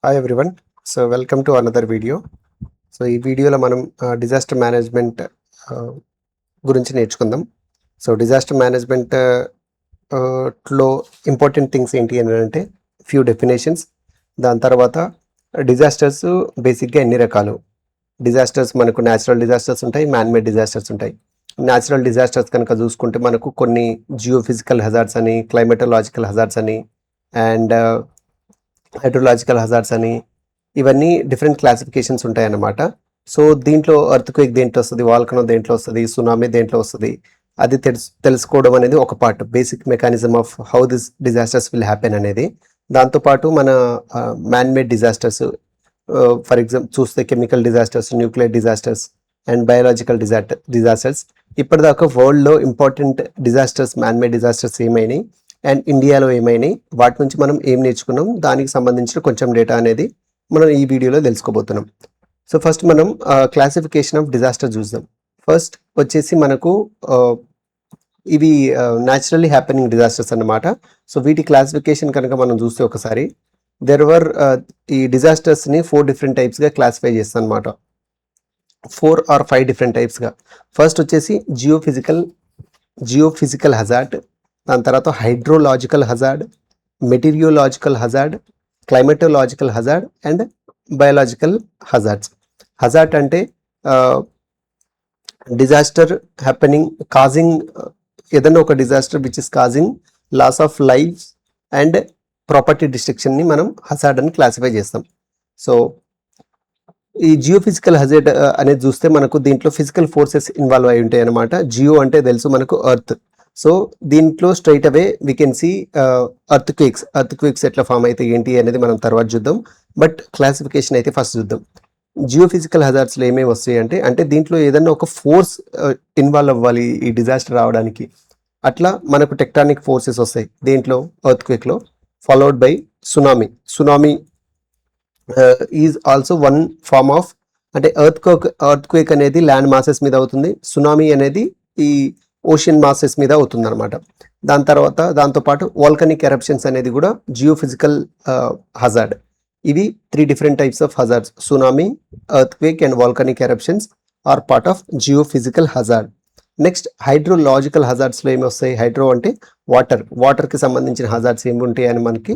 Hi everyone. So welcome to another video. So ఈ వీడియోలో మనం డిజాస్టర్ మేనేజ్మెంట్ గురించి నేర్చుకుందాం. సో డిజాస్టర్ మేనేజ్మెంట్ లో ఇంపార్టెంట్ థింగ్స్ ఏంటి అని అంటే ఫ్యూ డెఫినేషన్స్. దాని తర్వాత డిజాస్టర్స్ బేసిక్గా ఎన్ని రకాలు. డిజాస్టర్స్ మనకు న్యాచురల్ డిజాస్టర్స్ ఉంటాయి, మ్యాన్ మేడ్ డిజాస్టర్స్ ఉంటాయి. న్యాచురల్ డిజాస్టర్స్ కనుక చూసుకుంటే మనకు కొన్ని జియోఫిజికల్ హజార్డ్స్ అని, క్లైమేటలాజికల్ హజార్డ్స్ అని, అండ్ హైడ్రోలాజికల్ హజార్డ్స్ అని, ఇవన్నీ డిఫరెంట్ క్లాసిఫికేషన్స్ ఉంటాయన్నమాట. సో దీంట్లో ఎర్త్క్వేక్ దేంట్లో వస్తుంది, వాల్కనో దేంట్లో వస్తుంది, సునామీ దేంట్లో వస్తుంది, అది తెలుసుకోవడం అనేది ఒక part, basic mechanism of how this disasters will happen అనేది. దాంతోపాటు మన man made disasters, for example చూస్తే chemical disasters, nuclear disasters and biological disasters. ఇప్పటిదాకా వరల్డ్లో important disasters, man made disasters ఏమైనాయి అండ్ ఇండియాలో ఏమైనాయి, వాటి నుంచి మనం ఏం నేర్చుకున్నాం, దానికి సంబంధించిన కొంచెం డేటా అనేది మనం ఈ వీడియోలో తెలుసుకోబోతున్నాం. సో ఫస్ట్ మనం క్లాసిఫికేషన్ ఆఫ్ డిజాస్టర్ చూద్దాం. ఫస్ట్ వచ్చేసి మనకు ఇవి న్యాచురల్లీ హ్యాపెనింగ్ డిజాస్టర్స్ అన్నమాట. సో వీటి క్లాసిఫికేషన్ కనుక మనం చూస్తే ఒకసారి ఈ డిజాస్టర్స్ని 4 డిఫరెంట్ టైప్స్గా క్లాసిఫై చేస్తాం అనమాట. 4 or 5 డిఫరెంట్ టైప్స్గా. ఫస్ట్ వచ్చేసి జియోఫిజికల్ హజార్డ్, దాని తర్వాత hydrological hazard, meteorological hazard, climatological hazard and biological hazards. Hazard అంటే డిజాస్టర్ హ్యాపెనింగ్, కాజింగ్ ఏదైనా ఒక disaster which is causing loss of life and property డిస్ట్రక్షన్ని మనం హజార్డ్ అని క్లాసిఫై చేస్తాం. సో ఈ జియోఫిజికల్ హజార్డ్ అనేది చూస్తే మనకు దీంట్లో ఫిజికల్ ఫోర్సెస్ ఇన్వాల్వ్ అయి ఉంటాయి అనమాట. జియో అంటే తెలుసు మనకు ఎర్త్. సో దీంట్లో straight away we can see earthquakes ఎట్లా ఫామ్ అయితే ఏంటి అనేది మనం తర్వాత చూద్దాం. బట్ క్లాసిఫికేషన్ అయితే ఫస్ట్ చూద్దాం. జియోఫిజికల్ హజార్డ్స్లో ఏమేమి వస్తాయి అంటే దీంట్లో ఏదన్నా ఒక ఫోర్స్ ఇన్వాల్వ్ అవ్వాలి ఈ డిజాస్టర్ రావడానికి. అట్లా మనకు టెక్టానిక్ ఫోర్సెస్ వస్తాయి దేంట్లో, ఎర్త్క్వేక్లో, followed by tsunami is also one form of, అంటే ఎర్త్క్వేక్ అనేది ల్యాండ్ మాసెస్ మీద అవుతుంది, సునామీ అనేది ఈ ఓషియన్ మాసెస్ మీద అవుతుంది అనమాట. దాంతోపాటు వాల్కనిక్ ఎరప్షన్స్ అనేది కూడా జియోఫిజికల్ హజార్డ్. ఇవి 3 different types of hazards. Tsunami, earthquake and volcanic eruptions are part of geophysical hazard. Next hydrological హజార్డ్స్లో ఏమి వస్తాయి. హైడ్రో అంటే వాటర్కి సంబంధించిన హజార్డ్స్ ఏమి ఉంటాయి అని మనకి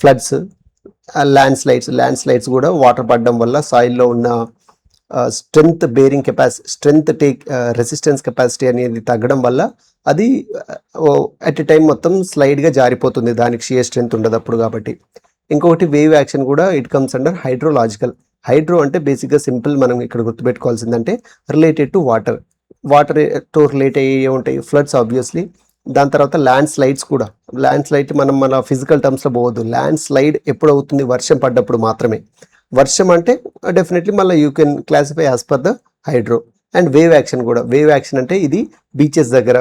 ఫ్లడ్స్, ల్యాండ్ స్లైడ్స్ కూడా వాటర్ పడడం వల్ల సాయిల్లో ఉన్న strength bearing capacity, resistance capacity అనేది తగ్గడం వల్ల అది అట్ ఎ టైం మొత్తం స్లైడ్గా జారిపోతుంది, దానికి షియర్ స్ట్రెంగ్త్ ఉండదు అప్పుడు. కాబట్టి ఇంకొకటి వేవ్ యాక్షన్ కూడా it comes under hydrological. Hydro అంటే బేసిక్గా సింపుల్, మనం ఇక్కడ గుర్తుపెట్టుకోవాల్సిందంటే రిలేటెడ్ టు వాటర్తో రిలేట్ అయ్యే ఉంటాయి ఫ్లడ్స్ ఆబ్వియస్లీ. దాని తర్వాత ల్యాండ్ స్లైడ్ మనం మన ఫిజికల్ టర్మ్స్లో పోవద్దు. ల్యాండ్ స్లైడ్ ఎప్పుడు అవుతుంది, వర్షం పడ్డప్పుడు మాత్రమే. వర్షం అంటే డెఫినెట్లీ మళ్ళీ you can classify as per the hydro. And wave action అంటే ఇది బీచెస్ దగ్గర,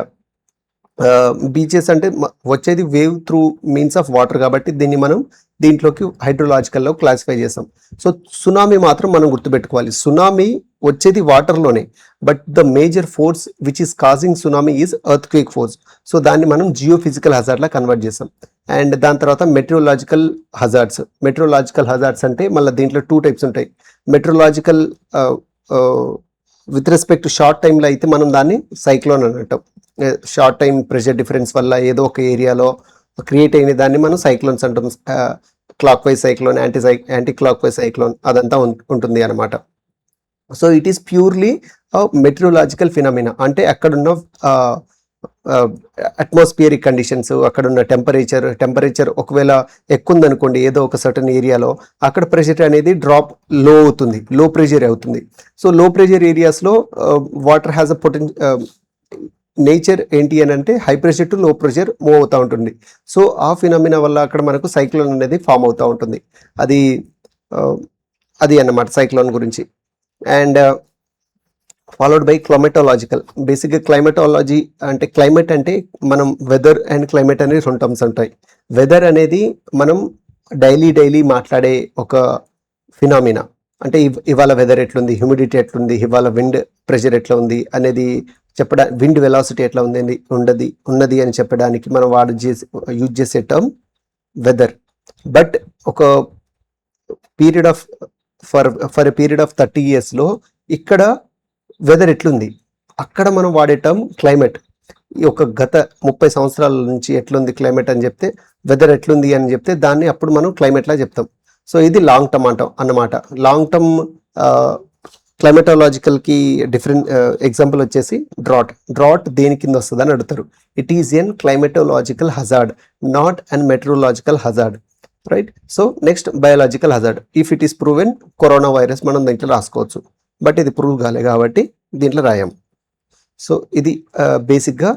బీచెస్ అంటే వచ్చేది wave through means of water, కాబట్టి దీన్ని మనం దీంట్లోకి హైడ్రోలాజికల్లో క్లాసిఫై చేస్తాం. సో సునామీ మాత్రం మనం గుర్తుపెట్టుకోవాలి, సునామీ వచ్చేది వాటర్లోనే, but the major force which is causing tsunami is earthquake force. So దాన్ని మనం జియోఫిజికల్ హజార్డ్లా కన్వర్ట్ చేస్తాం. అండ్ దాని తర్వాత మెట్రోలాజికల్ హజార్డ్స్ అంటే మళ్ళీ దీంట్లో 2 టైప్స్ ఉంటాయి. Meteorological with respect to short టైంలో అయితే మనం దాన్ని సైక్లోన్ అని అంటాం. షార్ట్ టైం ప్రెషర్ డిఫరెన్స్ వల్ల ఏదో ఒక ఏరియాలో క్రియేట్ అయిన దాన్ని మనం సైక్లోన్స్ అంటాం. Clock wise cyclone, anti clock wise cyclone, అదంతా ఉంటుంది అనమాట. So it is purely meteorological phenomena. అంటే అక్కడున్న అట్మాస్ఫియరిక్ కండిషన్స్, అక్కడున్న టెంపరేచర్ ఒకవేళ ఎక్కువ ఉందనుకోండి ఏదో ఒక సర్టన్ ఏరియాలో, అక్కడ ప్రెషర్ అనేది లో ప్రెషర్ అవుతుంది. సో లో ప్రెషర్ ఏరియాస్లో వాటర్ హ్యాస్ అ నేచర్ ఏంటి అని అంటే హై ప్రెషర్ టు లో ప్రెషర్ మూవ్ అవుతూ ఉంటుంది. సో ఆ ఫినామినా వల్ల అక్కడ మనకు సైక్లోన్ అనేది ఫామ్ అవుతూ ఉంటుంది. అది అన్నమాట సైక్లోన్ గురించి. And followed by climatological. బేసిక్గా క్లైమేటాలజీ అంటే క్లైమేట్ అంటే మనం వెదర్ అండ్ క్లైమేట్ అనేది 2 టర్మ్స్ ఉంటాయి. వెదర్ అనేది మనం డైలీ మాట్లాడే ఒక ఫినామినా. అంటే ఇవాళ వెదర్ ఎట్లుంది, హ్యూమిడిటీ ఎట్లుంది, ఇవాళ విండ్ ప్రెషర్ ఎట్లా ఉంది అనేది చెప్పడానికి, విండ్ వెలాసిటీ ఎట్లా ఉన్నది అని చెప్పడానికి మనం యూజ్ చేసే టర్మ్ వెదర్. బట్ ఒక period of for a period of 30 yearsలో ఇక్కడ వెదర్ ఎట్లుంది, అక్కడ మనం వాడే టర్మ్ క్లైమేట్. ఈ ఒక గత 30 సంవత్సరాల నుంచి ఎట్లుంది క్లైమేట్ అని చెప్తే, వెదర్ ఎట్లుంది అని చెప్తే దాన్ని అప్పుడు మనం క్లైమేట్లా చెప్తాం. సో ఇది లాంగ్ టర్మ్ అన్నమాట. లాంగ్ టర్మ్ క్లైమేటోలాజికల్కి డిఫరెంట్ ఎగ్జాంపుల్ వచ్చేసి డ్రాట్ దేని కింద వస్తుంది అని అడుగుతారు. It is an climatological hazard, not an meteorological hazard, right. So next biological hazard. If it is proven corona virus మనం దీంట్లో రాసుకోవచ్చు, బట్ ఇది ప్రూవ్ కాలే కాబట్టి దీంట్లో రాయం. సో ఇది బేసిక్గా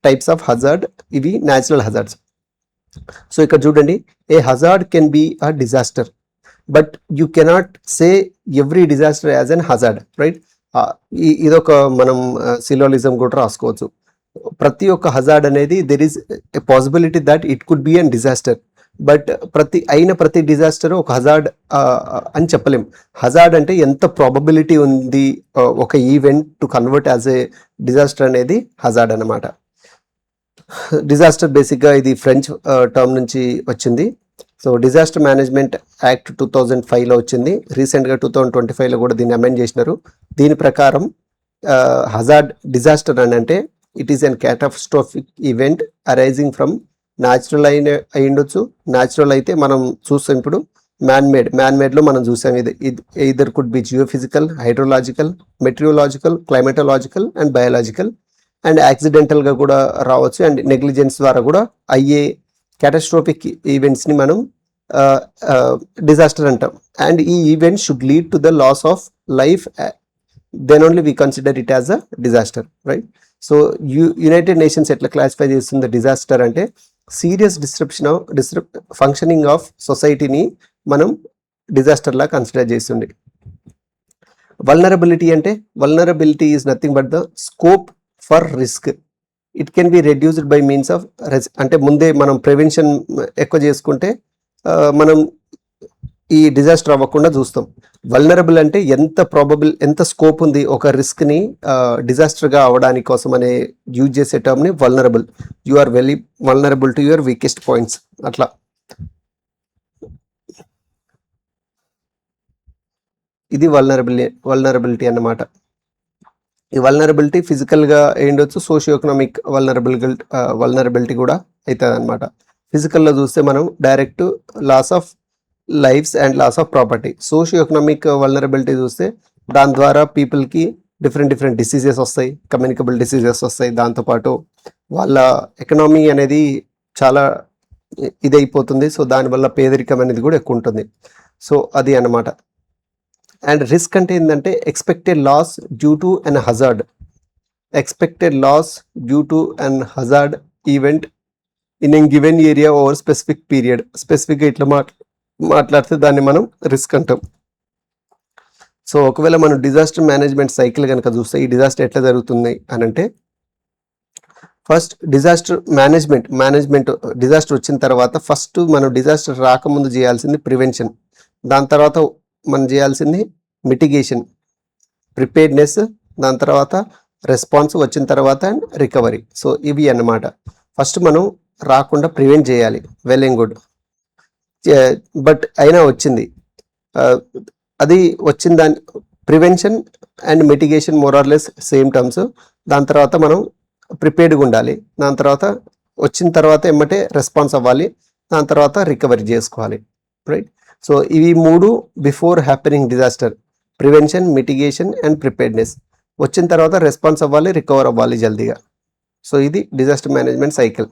టైప్స్ ఆఫ్ హజార్డ్, ఇవి న్యాచురల్ హజార్డ్స్. సో ఇక్కడ చూడండి, a hazard can be a disaster, but you cannot say every disaster as an hazard, right. ఇదొక మనం సిలోలిజం కూడా రాసుకోవచ్చు. ప్రతి ఒక్క హజార్డ్ అనేది there is a possibility that it could be an disaster, but ప్రతి డిజాస్టర్ ఒక హజార్డ్ అని చెప్పలేం. హజార్డ్ అంటే ఎంత ప్రాబబిలిటీ ఉంది ఒక event to convert as a disaster అనేది హజార్డ్ అన్నమాట. డిజాస్టర్ బేసిక్గా ఇది ఫ్రెంచ్ టర్మ్ నుంచి వచ్చింది. సో డిజాస్టర్ మేనేజ్మెంట్ యాక్ట్ 2005లో వచ్చింది. రీసెంట్గా 2025లో కూడా దీన్ని అమెండ్ చేసినారు. దీని ప్రకారం హజార్డ్ డిజాస్టర్ అని అంటే it is an catastrophic event arising from natural అయి ఉండొచ్చు. న్యాచురల్ అయితే మనం చూస్తాం ఇప్పుడు మ్యాన్మేడ్లో మనం చూసాం. ఇది either could be geophysical, hydrological, meteorological, climatological and biological, and యాక్సిడెంటల్గా కూడా రావచ్చు, అండ్ నెగ్లిజెన్స్ ద్వారా కూడా అయ్యే క్యాటాస్ట్రోఫిక్ ఈవెంట్స్ని మనం డిజాస్టర్ అంటాం. అండ్ ఈ event should lead to the loss of life, then only we consider it as a disaster, right. So united nations ఎట్లా క్లాసిఫై చేస్తుంది డిజాస్టర్ అంటే సీరియస్ ఫంక్షనింగ్ ఆఫ్ సొసైటీని మనం డిజాస్టర్లా కన్సిడర్ చేస్తుంది. వల్నరబిలిటీ అంటే vulnerability is nothing but the scope for risk. It can be reduced by means of అంటే ముందే మనం ప్రివెన్షన్ ఎక్కువ చేసుకుంటే మనం ఈ డిజాస్టర్ అవ్వకుండా చూస్తాం. వల్నరబుల్ అంటే ఎంత స్కోప్ ఉంది ఒక రిస్క్ని డిజాస్టర్గా అవడానికి కోసం అనే యూజ్ చేసే టర్మ్ని vulnerable. You are very vulnerable to your weakest points, అట్లా. ఇది వల్నరబిలిటీ అన్నమాట. ఈ వల్నరబిలిటీ ఫిజికల్గా ఉండొచ్చు, సోషియో ఎకనామిక్ వల్నరబిలిటీ కూడా అవుతుంది అనమాట. ఫిజికల్లో చూస్తే మనం direct loss of lives and loss of property. Socio economic vulnerability చూస్తే దాని ద్వారా పీపుల్కి డిఫరెంట్ డిసీజెస్ వస్తాయి, కమ్యూనికబుల్ డిసీజెస్ వస్తాయి. దాంతోపాటు వాళ్ళ ఎకనామీ అనేది చాలా ఇదైపోతుంది. సో దానివల్ల పేదరికం అనేది కూడా ఎక్కువ ఉంటుంది. సో అది అన్నమాట. అండ్ రిస్క్ అంటే ఏంటంటే expected loss due to an hazard. Expected loss due to an hazard event in a given area over specific period. స్పెసిఫిక్గా ఇట్లా మాట్లాడితే దాన్ని మనం రిస్క్ అంటాం. సో ఒకవేళ మనం డిజాస్టర్ మేనేజ్మెంట్ సైకిల్ కనుక చూస్తే ఈ డిజాస్టర్ ఎట్లా జరుగుతుంది అని అంటే, ఫస్ట్ డిజాస్టర్ మేనేజ్మెంట్ డిజాస్టర్ వచ్చిన తర్వాత ఫస్ట్ మనం డిజాస్టర్ రాకముందు చేయాల్సింది ప్రివెన్షన్. దాని తర్వాత మనం చేయాల్సింది మిటిగేషన్, ప్రిపేర్డ్నెస్, దాని తర్వాత రెస్పాన్స్, వచ్చిన తర్వాత అండ్ రికవరీ. సో ఇవి అన్నమాట. ఫస్ట్ మనం రాకుండా ప్రివెంట్ చేయాలి, వెల్ అండ్ గుడ్. బట్ అయినా వచ్చింది, అది వచ్చిన దాని prevention and mitigation more or less same terms. దాని తర్వాత మనం ప్రిపేర్డ్గా ఉండాలి. దాని తర్వాత వచ్చిన తర్వాత ఎమ్మటే రెస్పాన్స్ అవ్వాలి. దాని తర్వాత రికవరీ చేసుకోవాలి, రైట్. సో ఇవి మూడు before happening disaster: prevention, mitigation and preparedness. వచ్చిన తర్వాత రెస్పాన్స్ అవ్వాలి, రికవర్ అవ్వాలి జల్దీగా. సో ఇది డిజాస్టర్ మేనేజ్మెంట్ సైకిల్.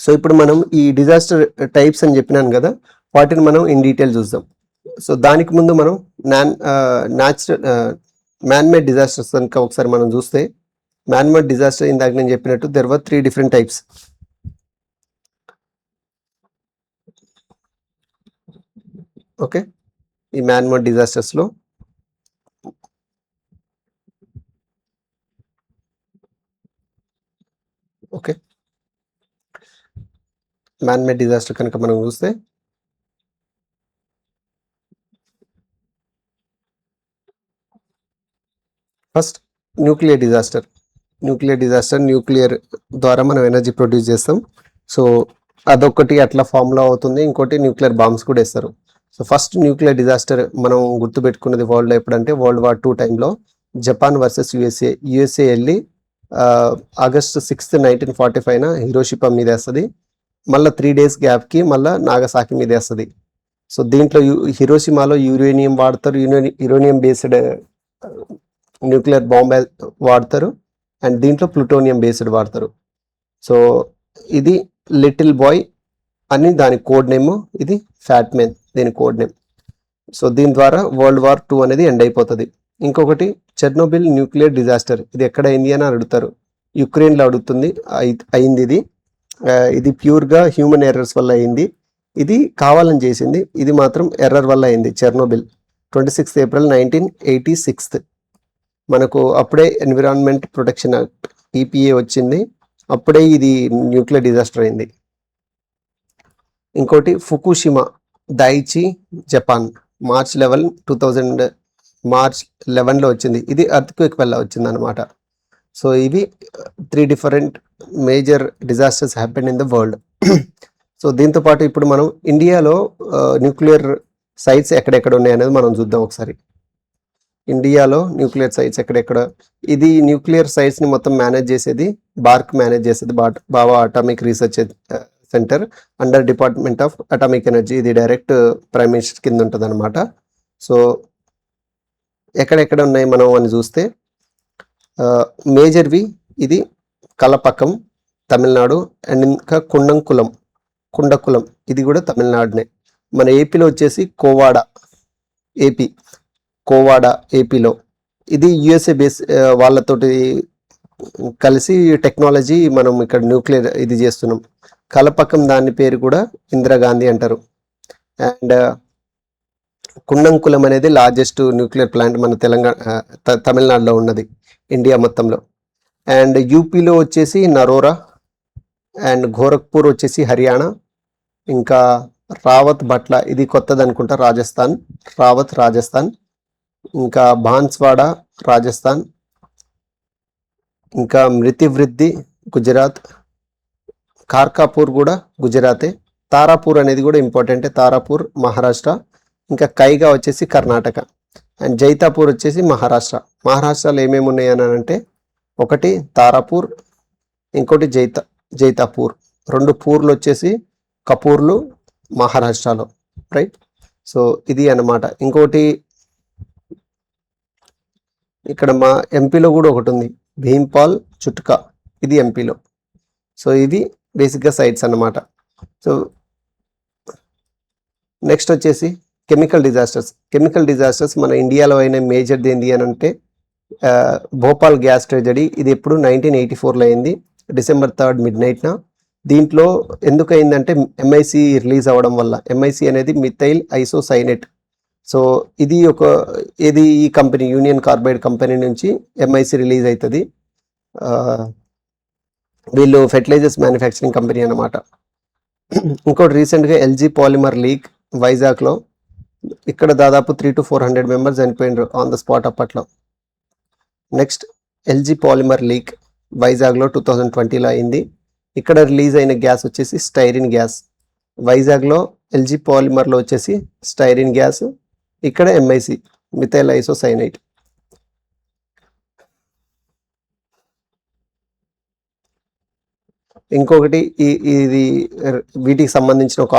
సో ఇప్పుడు మనం ఈ డిజాస్టర్ టైప్స్ అని చెప్పినాను కదా, వాటిని మనం ఇన్ డీటెయిల్ చూద్దాం. సో దానికి ముందు మనం మ్యాన్మేడ్ డిజాస్టర్స్ కనుక ఒకసారి మనం చూస్తే, మ్యాన్మేడ్ డిజాస్టర్ ఇందాక నేను చెప్పినట్టు there were 3 different types. Okay, ఈ మ్యాన్మేడ్ డిజాస్టర్స్లో ఓకే, మ్యాన్మేడ్ డిజాస్టర్ కనుక మనం చూస్తే ఫస్ట్ న్యూక్లియర్ డిజాస్టర్ ద్వారా మనం ఎనర్జీ ప్రొడ్యూస్ చేస్తాం. సో అదొకటి అట్లా ఫార్ములా అవుతుంది. ఇంకోటి న్యూక్లియర్ బాంబ్స్ కూడా వేస్తారు. సో ఫస్ట్ న్యూక్లియర్ డిజాస్టర్ మనం గుర్తుపెట్టుకున్నది వరల్డ్లో ఎప్పుడంటే World War II టైంలో జపాన్ వర్సెస్ యుఎస్ఏ వెళ్ళి August 6, 1945 హిరోషిమా మీద వేస్తుంది. మళ్ళీ 3 days గ్యాప్కి మళ్ళీ నాగసాకి మీద వేస్తుంది. సో దీంట్లో హిరోషిమాలో యురేనియం వాడతారు, యురేనియం బేస్డ్ న్యూక్లియర్ బాంబ్ వాడతారు, అండ్ దీంట్లో ప్లూటోనియం బేస్డ్ వాడతారు. సో ఇది లిటిల్ బాయ్ అని దాని కోడ్ నేమ్, ఇది ఫ్యాట్ మ్యాన్ దీని కోడ్ నేమ్. సో దీని ద్వారా World War II అనేది ఎండ్ అయిపోతుంది. ఇంకొకటి చెర్నోబిల్ న్యూక్లియర్ డిజాస్టర్, ఇది ఎక్కడ అయింది అని అడుగుతారు. యుక్రెయిన్లో అయింది. ఇది ప్యూర్గా హ్యూమన్ ఎర్రర్స్ వల్ల అయింది. ఇది కావాలని చేసింది, ఇది మాత్రం ఎర్రర్ వల్ల అయింది. Chernobyl 26 April 1986. మనకు అప్పుడే ఎన్విరాన్మెంట్ ప్రొటెక్షన్ యాక్ట్ EPA వచ్చింది, అప్పుడే ఇది న్యూక్లియర్ డిజాస్టర్ అయింది. ఇంకోటి ఫుకుషిమా దైచి జపాన్ March 11, 2011లో వచ్చింది. ఇది ఎర్త్క్వేక్ వల్ల వచ్చింది అనమాట. సో ఇవి 3 different major disasters happen in the world. So దీంతో పాటు ఇప్పుడు మనం ఇండియాలో న్యూక్లియర్ సైట్స్ ఎక్కడెక్కడ ఉన్నాయి అనేది మనం చూద్దాం ఒకసారి. ఇండియాలో న్యూక్లియర్ సైట్స్ ఎక్కడెక్కడ, ఇది న్యూక్లియర్ సైట్స్ని మొత్తం మేనేజ్ చేసేది బార్క్ మేనేజ్ చేసేది, Bhabha atomic research centre under department of atomic energy. ఇది డైరెక్ట్ ప్రైమ్ మినిస్టర్ కింద ఉంటుంది అనమాట. సో ఎక్కడెక్కడ ఉన్నాయి మనం అని చూస్తే మేజర్వి ఇది కలపకం తమిళనాడు, అండ్ ఇంకా కుండకులం ఇది కూడా తమిళనాడునే. మన ఏపీలో వచ్చేసి కోవాడ ఏపీలో, ఇది యుఎస్ఏ బేస్ వాళ్ళతోటి కలిసి టెక్నాలజీ మనం ఇక్కడ న్యూక్లియర్ ఇది చేస్తున్నాం. కలపకం దాని పేరు కూడా ఇందిరాగాంధీ అంటారు. అండ్ కుండంకులం అనేది లార్జెస్ట్ న్యూక్లియర్ ప్లాంట్ మన తమిళనాడులో ఉన్నది ఇండియా మొత్తంలో. అండ్ యూపీలో వచ్చేసి నరోరా, అండ్ గోరఖ్పూర్ వచ్చేసి హర్యానా, ఇంకా రావత్ బట్ల ఇది కొత్తది అనుకుంటా రాజస్థాన్, ఇంకా బాన్స్వాడ రాజస్థాన్, ఇంకా మృతివృద్ధి గుజరాత్, కార్కాపూర్ కూడా గుజరాతే, తారాపూర్ అనేది కూడా ఇంపార్టెంటే, తారాపూర్ మహారాష్ట్ర, ఇంకా కైగా వచ్చేసి కర్ణాటక, అండ్ జైతాపూర్ వచ్చేసి మహారాష్ట్రలో ఏమేమి ఉన్నాయి అని అంటే ఒకటి తారాపూర్, ఇంకోటి జైతాపూర్, 2 పూర్లు వచ్చేసి కపూర్లు మహారాష్ట్రలో, రైట్. సో ఇది అన్నమాట. ఇంకోటి ఇక్కడ మా ఎంపీలో కూడా ఒకటి ఉంది, భీంపాల్ చుట్కా, ఇది ఎంపీలో. సో ఇది బేసిక్గా సైట్స్ అన్నమాట. సో నెక్స్ట్ వచ్చేసి కెమికల్ డిజాస్టర్స్ మన ఇండియాలో అయిన మేజర్ది ఏంటి అని అంటే భోపాల్ గ్యాస్ ట్రెజడీ. ఇది ఎప్పుడు 1984లో అయింది, December 3 midnight. దీంట్లో ఎందుకు అయిందంటే MIC రిలీజ్ అవ్వడం వల్ల. MIC అనేది మిథైల్ ఐసోసైనేట్. సో ఇది ఈ కంపెనీ యూనియన్ కార్బైడ్ కంపెనీ నుంచి MIC రిలీజ్ అవుతుంది. వీళ్ళు ఫెర్టిలైజర్స్ మ్యానుఫ్యాక్చరింగ్ కంపెనీ అన్నమాట. ఇంకోటి రీసెంట్గా LG పాలిమర్ లీక్ వైజాగ్లో, ఇక్కడ దాదాపు 300 to 400 మెంబర్స్ చనిపోయినారు ఆన్ ద స్పాట్ అప్పట్లో. నెక్స్ట్ LG పాలిమర్ లీక్ వైజాగ్లో 2020లో అయింది. ఇక్కడ రిలీజ్ అయిన గ్యాస్ వచ్చేసి స్టైరిన్ గ్యాస్. వైజాగ్లో LG పాలిమర్లో వచ్చేసి స్టైరిన్ గ్యాస్, ఇక్కడ MIC మిథైల్ ఐసోసైనైట్. ఇంకొకటి ఇది వీటికి సంబంధించిన ఒక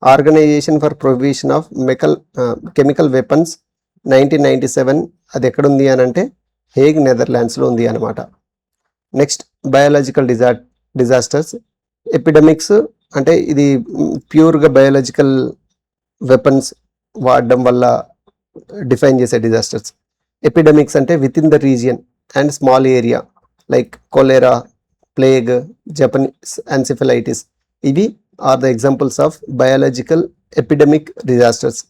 organisation for provision of chemical weapons 1997. అది ఎక్కడ ఉంది అని అంటే హేగ్ నెదర్లాండ్స్లో ఉంది అనమాట. నెక్స్ట్ బయాలజికల్ డిజాస్టర్స్, ఎపిడమిక్స్ అంటే ఇది ప్యూర్గా బయాలజికల్ వెపన్స్ వాడడం వల్ల డిఫైన్ చేసే డిజాస్టర్స్. ఎపిడమిక్స్ అంటే with in the region and small area, like cholera, plague, Japanese encephalitis. ఇవి are the examples of biological epidemic disasters.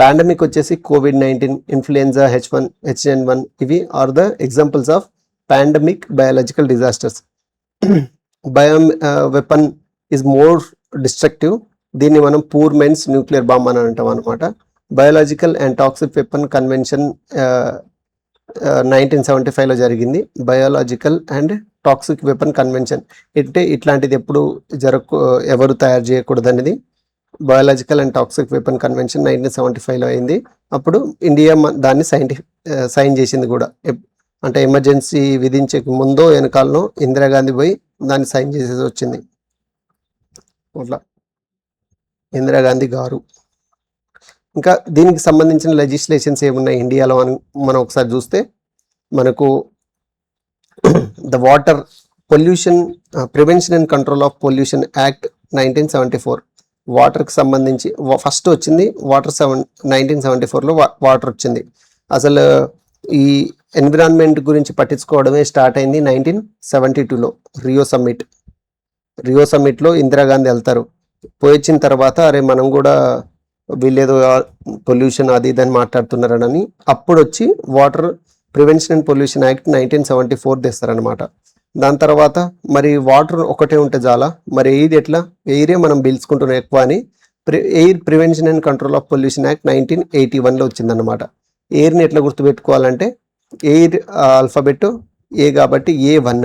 Pandemic వచ్చేసి COVID-19, ఇన్ఫ్లుయెన్జా H1N1. ఇవి are the examples of pandemic biological disasters. Weapon is more destructive. దీన్ని మనం poor men's nuclear bomb అని అంటాం అనమాట. Biological and toxic weapon convention 1975లో జరిగింది. Biological and toxic weapon convention. అంటే ఇట్లాంటిది ఎప్పుడు ఎవరు తయారు చేయకూడదు అనేది biological and toxic weapon convention 1975లో అయింది. అప్పుడు ఇండియా దాన్ని సైన్ చేసింది కూడా. అంటే ఎమర్జెన్సీ విధించే ముందో వెనకాలలో ఇందిరాగాంధీ పోయి దాన్ని సైన్ చేసేసి వచ్చింది. అట్లా ఇందిరాగాంధీ గారు. ఇంకా దీనికి సంబంధించిన లెజిస్లేషన్స్ ఏమున్నాయి ఇండియాలో అని మనం ఒకసారి చూస్తే, మనకు the water pollution prevention and control of pollution act 1974 వాటర్కి సంబంధించి ఫస్ట్ వచ్చింది. 1974లో వాటర్ వచ్చింది. అసలు ఈ ఎన్విరాన్మెంట్ గురించి పట్టించుకోవడమే స్టార్ట్ అయింది 1972లో రియో సమ్మిట్లో ఇందిరాగాంధీ వెళ్తారు. పోయిచ్చిన తర్వాత అరే మనం కూడా వీళ్ళేదో పొల్యూషన్ అది ఇదని మాట్లాడుతున్నారని అప్పుడు వచ్చి water prevention and pollution act 1974 తెస్తారనమాట. దాని తర్వాత మరి వాటర్ ఒకటే ఉంటే చాలా, మరి ఎయిరే మనం పీల్చుకుంటున్నాం ఎక్కువ అని air prevention and control of pollution act 1981లో వచ్చిందనమాట. ఎయిర్ని ఎట్లా గుర్తుపెట్టుకోవాలంటే ఎయిర్ ఆల్ఫాబెట్ ఏ కాబట్టి A1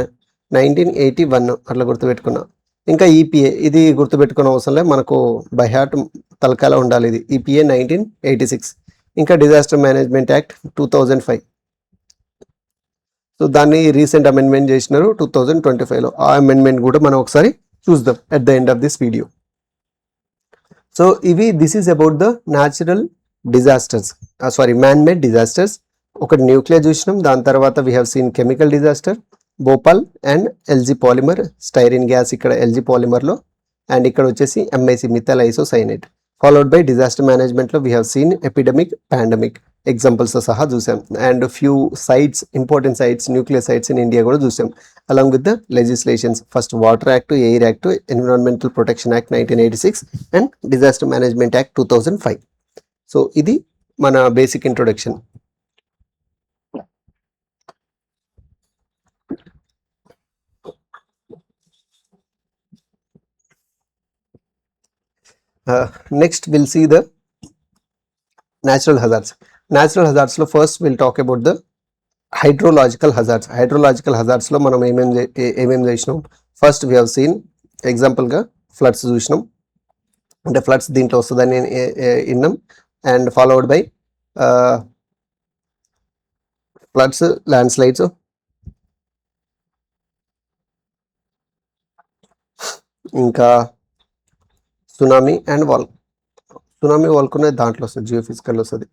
1981 అట్లా గుర్తుపెట్టుకున్నా. ఇంకా EPA ఇది గుర్తుపెట్టుకునే అవసరం లేదు, మనకు బై హార్ట్ తలకాయలో ఉండాలి. ఇది EPA 1986. ఇంకా డిజాస్టర్ మేనేజ్మెంట్ యాక్ట్ 2005. సో దాన్ని రీసెంట్ అమెండ్మెంట్ చేసినారు 2025లో. ఆ అమెండ్మెంట్ కూడా మనం ఒకసారి చూద్దాం at the end of this video. So this is about the natural disasters, man made disasters. ఒకటి న్యూక్లియర్ చూసినాం, దాని తర్వాత we have seen chemical disaster, Bhopal and LG polymer, styrene gas ఇక్కడ LG పాలిమర్లో, అండ్ ఇక్కడ వచ్చేసి MIC methyl isocyanate. Followed by disaster మేనేజ్మెంట్లో we have seen epidemic, pandemic examples సహా చూసాం. And few sites, important sites, nuclear sites in India కూడా చూసాం. Along with the legislations, first water act, air act, environmental protection act 1986 and disaster management act 2005. So ఇది మన basic introduction. Next we'll see the natural hazards. Natural hazards లో first we'll talk about the hydrological hazards. Hydrological hazards లో మనం ఏమేం చేసినాం. First we have seen example గా floods చూసినాం, అంటే ఫ్లడ్స్ దీంట్లో వస్తుందని విన్నాం. And followed by floods, land slides, ఇంకా సునామీ అండ్ సునామీ వాల్కునే దాంట్లో వస్తుంది, జియోఫిజికల్ వస్తుంది.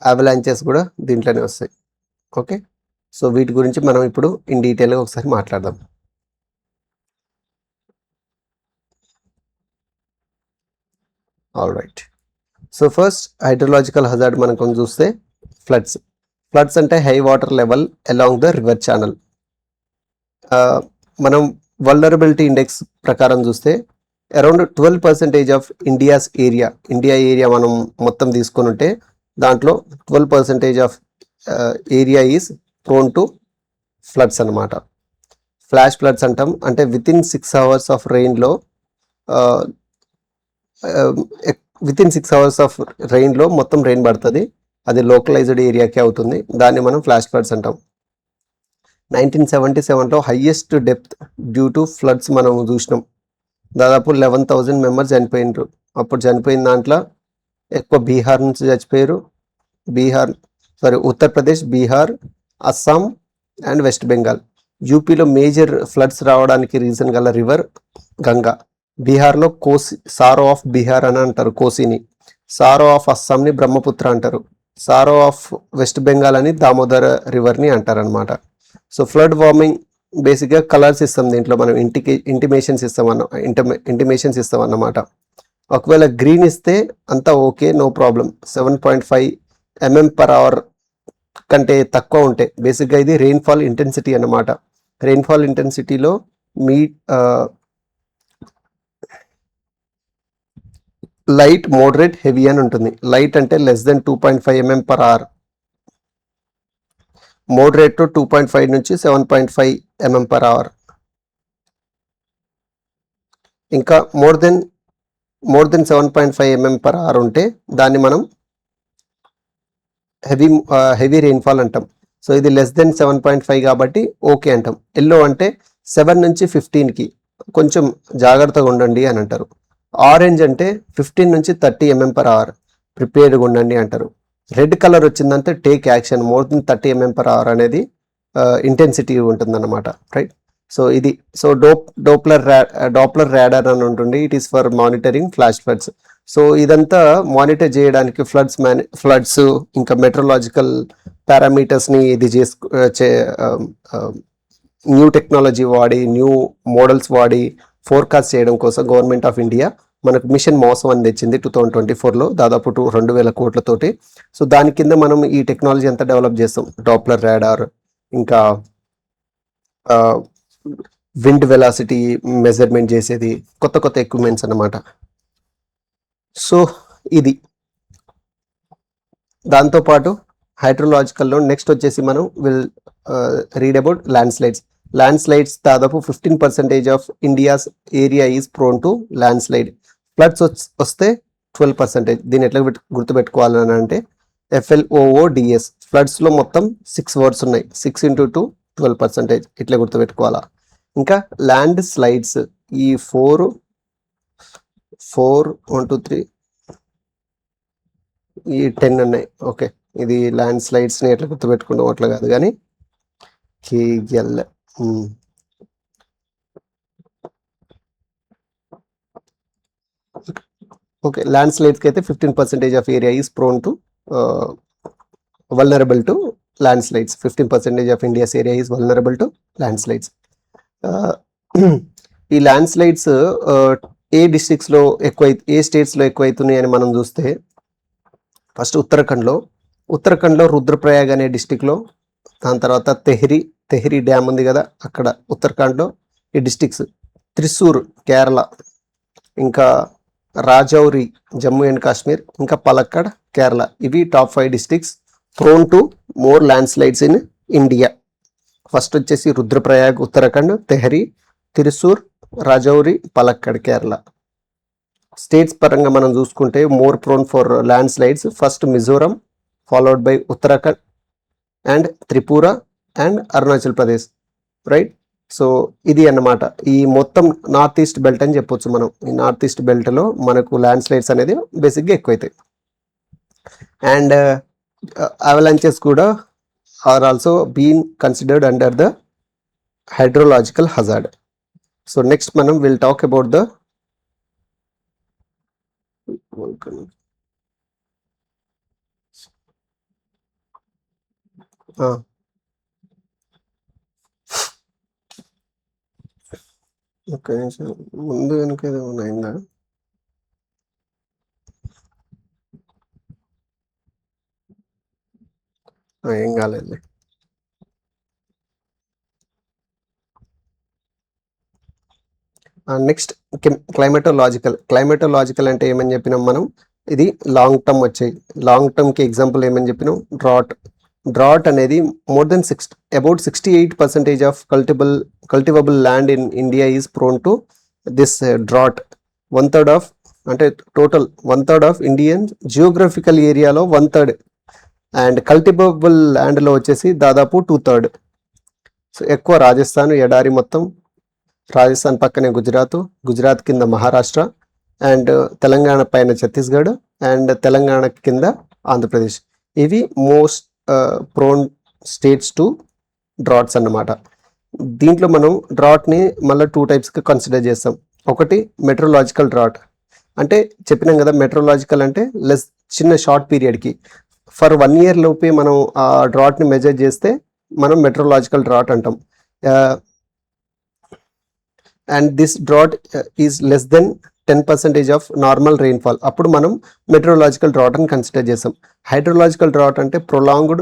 అవలాంచెస్ కూడా దీంట్లోనే వస్తాయి. ఓకే, సో వీటి గురించి మనం ఇప్పుడు ఇన్ డీటెయిల్గా ఒకసారి మాట్లాడదాం. All right, so first hydrological hazard మనం కొంచెం చూస్తే ఫ్లడ్స్ అంటే high water level along the river channel. మనం వల్నరబిలిటీ ఇండెక్స్ ప్రకారం చూస్తే అరౌండ్ 12% ఆఫ్ ఇండియా ఏరియా మనం మొత్తం తీసుకొని ఉంటే దాంట్లో 12% of area is prone to floods అనమాట. ఫ్లాష్ ఫ్లడ్స్ అంటాం, అంటే వితిన్ 6 hours ఆఫ్ రెయిన్లో మొత్తం రెయిన్ పడుతుంది, అది లోకలైజ్డ్ ఏరియాకే అవుతుంది, దాన్ని మనం ఫ్లాష్ ఫ్లడ్స్ అంటాం. 1977లో highest depth due to floods మనం చూసినాం. దాదాపు 11,000 మెంబర్స్ చనిపోయినారు. అప్పుడు చనిపోయిన దాంట్లో ఎక్కువ బీహార్ నుంచి చచ్చిపోయారు. Uttar Pradesh, Bihar, Assam and west Bengal. యూపీలో మేజర్ ఫ్లడ్స్ రావడానికి రీజన్ గల రివర్ గంగా. బీహార్లో సారో ఆఫ్ బీహార్ అని అంటారు కోసిని, సారో ఆఫ్ అస్సాంని బ్రహ్మపుత్ర అంటారు, సారో ఆఫ్ వెస్ట్ బెంగాల్ అని దామోదర రివర్ని అంటారు అనమాట. సో ఫ్లడ్ వార్మింగ్ బేసిక్గా కలర్స్ ఇస్తాం, దీంట్లో మనం ఇంటిమేషన్స్ ఇస్తాం అన్నమాట. ఒకవేళ గ్రీన్ ఇస్తే అంతా ఓకే, నో ప్రాబ్లం. 7.5 mm/hour కంటే తక్కువ ఉంటే బేసిక్గా ఇది రెయిన్ఫాల్ ఇంటెన్సిటీ అన్నమాట. రెయిన్ఫాల్ ఇంటెన్సిటీలో లైట్, మోడరేట్, హెవీ అని ఉంటుంది. లైట్ అంటే లెస్ దెన్ 2.5 mm/hour, మోడరేట్ 2.5 నుంచి 7.5 mm/hour. ఇంకా మోర్ దెన్ 7.5 mm/hour ఉంటే దాన్ని మనం హెవీ రెయిన్ఫాల్ అంటాం. సో ఇది లెస్ దెన్ 7.5 కాబట్టి ఓకే అంటాం. ఎల్లో అంటే 7 నుంచి 15కి కొంచెం జాగ్రత్తగా ఉండండి అని అంటారు. ఆరెంజ్ అంటే 15 నుంచి 30 mm/h ప్రిపేర్డ్గా ఉండండి అంటారు. రెడ్ కలర్ వచ్చిందంటే take action, more than 30 mm/h అనేది ఇంటెన్సిటీ ఉంటుందన్నమాట, రైట్. సో ఇది డాప్లర్ రాడార్ అని ఉంటుంది. It is for monitoring flash floods. So ఇదంతా మానిటర్ చేయడానికి ఫ్లడ్స్ ఇంకా మెట్రలాజికల్ పారామీటర్స్ని ఇది న్యూ టెక్నాలజీ వాడి, న్యూ మోడల్స్ వాడి ఫోర్కాస్ట్ చేయడం కోసం గవర్నమెంట్ ఆఫ్ ఇండియా మనకు మిషన్ మోసం అని తెచ్చింది 2024లో, దాదాపు 2,000 కోట్లతోటి. సో దాని కింద మనం ఈ టెక్నాలజీ అంతా డెవలప్ చేస్తాం. డాప్లర్ రాడార్, ఇంకా విండ్ వెలాసిటీ మెజర్మెంట్ చేసేది, కొత్త కొత్త ఎక్విప్మెంట్స్ అన్నమాట. సో ఇది దాంతోపాటు హైడ్రోలాజికల్లో నెక్స్ట్ వచ్చేసి మనం will read about land slides. Land slides దాదాపు 15% of India's area is prone to land slide. Floods వస్తే 12%. దీన్ని ఎట్లా గుర్తుపెట్టుకోవాలని అంటే FLOODS. ఫ్లడ్స్లో మొత్తం 6 వర్డ్స్ ఉన్నాయి. 6 × 2 12%. ఇట్లా గుర్తుపెట్టుకోవాలా. ఇంకా ల్యాండ్ స్లైడ్స్ ఈ 4 1 2 3 ఈ 10 ఉన్నాయి. ఓకే, ఇది ల్యాండ్ స్లైడ్స్ని ఎట్లా గుర్తుపెట్టుకుంటాం అట్లా కాదు కానీ KL. ఓకే, ల్యాండ్ స్లైడ్స్కి అయితే 15% of area is prone to vulnerable to land slides. 15% of India's area is vulnerable to land slides. ఈ ల్యాండ్ స్లైడ్స్ ఏ డిస్ట్రిక్ట్స్లో ఏ స్టేట్స్లో ఎక్కువ అవుతున్నాయి అని మనం చూస్తే, ఫస్ట్ ఉత్తరాఖండ్లో రుద్రప్రయాగ్ అనే డిస్టిక్లో, దాని తర్వాత తెహ్రీ డ్యామ్ ఉంది కదా అక్కడ ఉత్తరాఖండ్లో ఈ డిస్టిక్స్, త్రిశూర్ కేరళ, ఇంకా రాజౌరి జమ్మూ అండ్ కాశ్మీర్, ఇంకా పలక్కడ్ కేరళ. ఇవి top 5 districts prone to more land slides in India. First వచ్చేసి రుద్రప్రయాగ్ ఉత్తరాఖండ్, తెహ్రీ, త్రిశూర్, రాజౌరి, పలక్కడ్ కేరళ. స్టేట్స్ పరంగా మనం చూసుకుంటే more prone for land slides, first Mizoram, followed by Uttarakhand and Tripura and Arunachal Pradesh, right. So ఇది అన్నమాట ఈ మొత్తం నార్త్ ఈస్ట్ బెల్ట్ అని చెప్పొచ్చు మనం. ఈ నార్త్ ఈస్ట్ బెల్ట్లో మనకు ల్యాండ్ స్లైడ్స్ అనేది బేసిక్గా ఎక్కువైతాయి. అండ్ అవలాంచెస్ కూడా are also been considered under the hydrological hazard. So next మనం విల్ టాక్ అబౌట్ ద ఒక్క నిమిషం, ముందు వెనుక ఏదో అయిందా? ఏం కాలేదు. నెక్స్ట్ క్లైమేటోలాజికల్ అంటే ఏమని చెప్పినాం మనం, ఇది లాంగ్ టర్మ్ వచ్చాయి. లాంగ్ టర్మ్కి ఎగ్జాంపుల్ ఏమని చెప్పినాం, డ్రాట్ అనేది more than about 68% of cultivable land in India is prone to this drought. 1/3 of అంటే టోటల్ 1/3 ఆఫ్ ఇండియన్ జియోగ్రఫికల్ ఏరియాలో 1/3, అండ్ కల్టివబుల్ ల్యాండ్లో వచ్చేసి దాదాపు 2/3. సో ఎక్కువ రాజస్థాన్ ఎడారి మొత్తం, రాజస్థాన్ పక్కనే గుజరాత్ కింద మహారాష్ట్ర, అండ్ తెలంగాణ పైన ఛత్తీస్గఢ్, అండ్ తెలంగాణ కింద ఆంధ్రప్రదేశ్. ఇవి most prone states to droughts అన్నమాట. దీంట్లో మనం డ్రాట్ని మళ్ళీ 2 టైప్స్కి కన్సిడర్ చేస్తాం. ఒకటి మెట్రోలాజికల్ డ్రాట్, అంటే చెప్పినాం కదా మెట్రోలాజికల్ అంటే చిన్న షార్ట్ పీరియడ్కి ఫర్ 1 year లోపే మనం ఆ డ్రాట్ని మెజర్ చేస్తే మనం మెట్రోలాజికల్ డ్రాట్ అంటాం. And this drought is less than 10% of normal rainfall, అప్పుడు మనం మెట్రోలాజికల్ డ్రాట్ అని కన్సిడర్ చేస్తాం. హైడ్రోలాజికల్ డ్రాట్ అంటే ప్రొలాంగ్డ్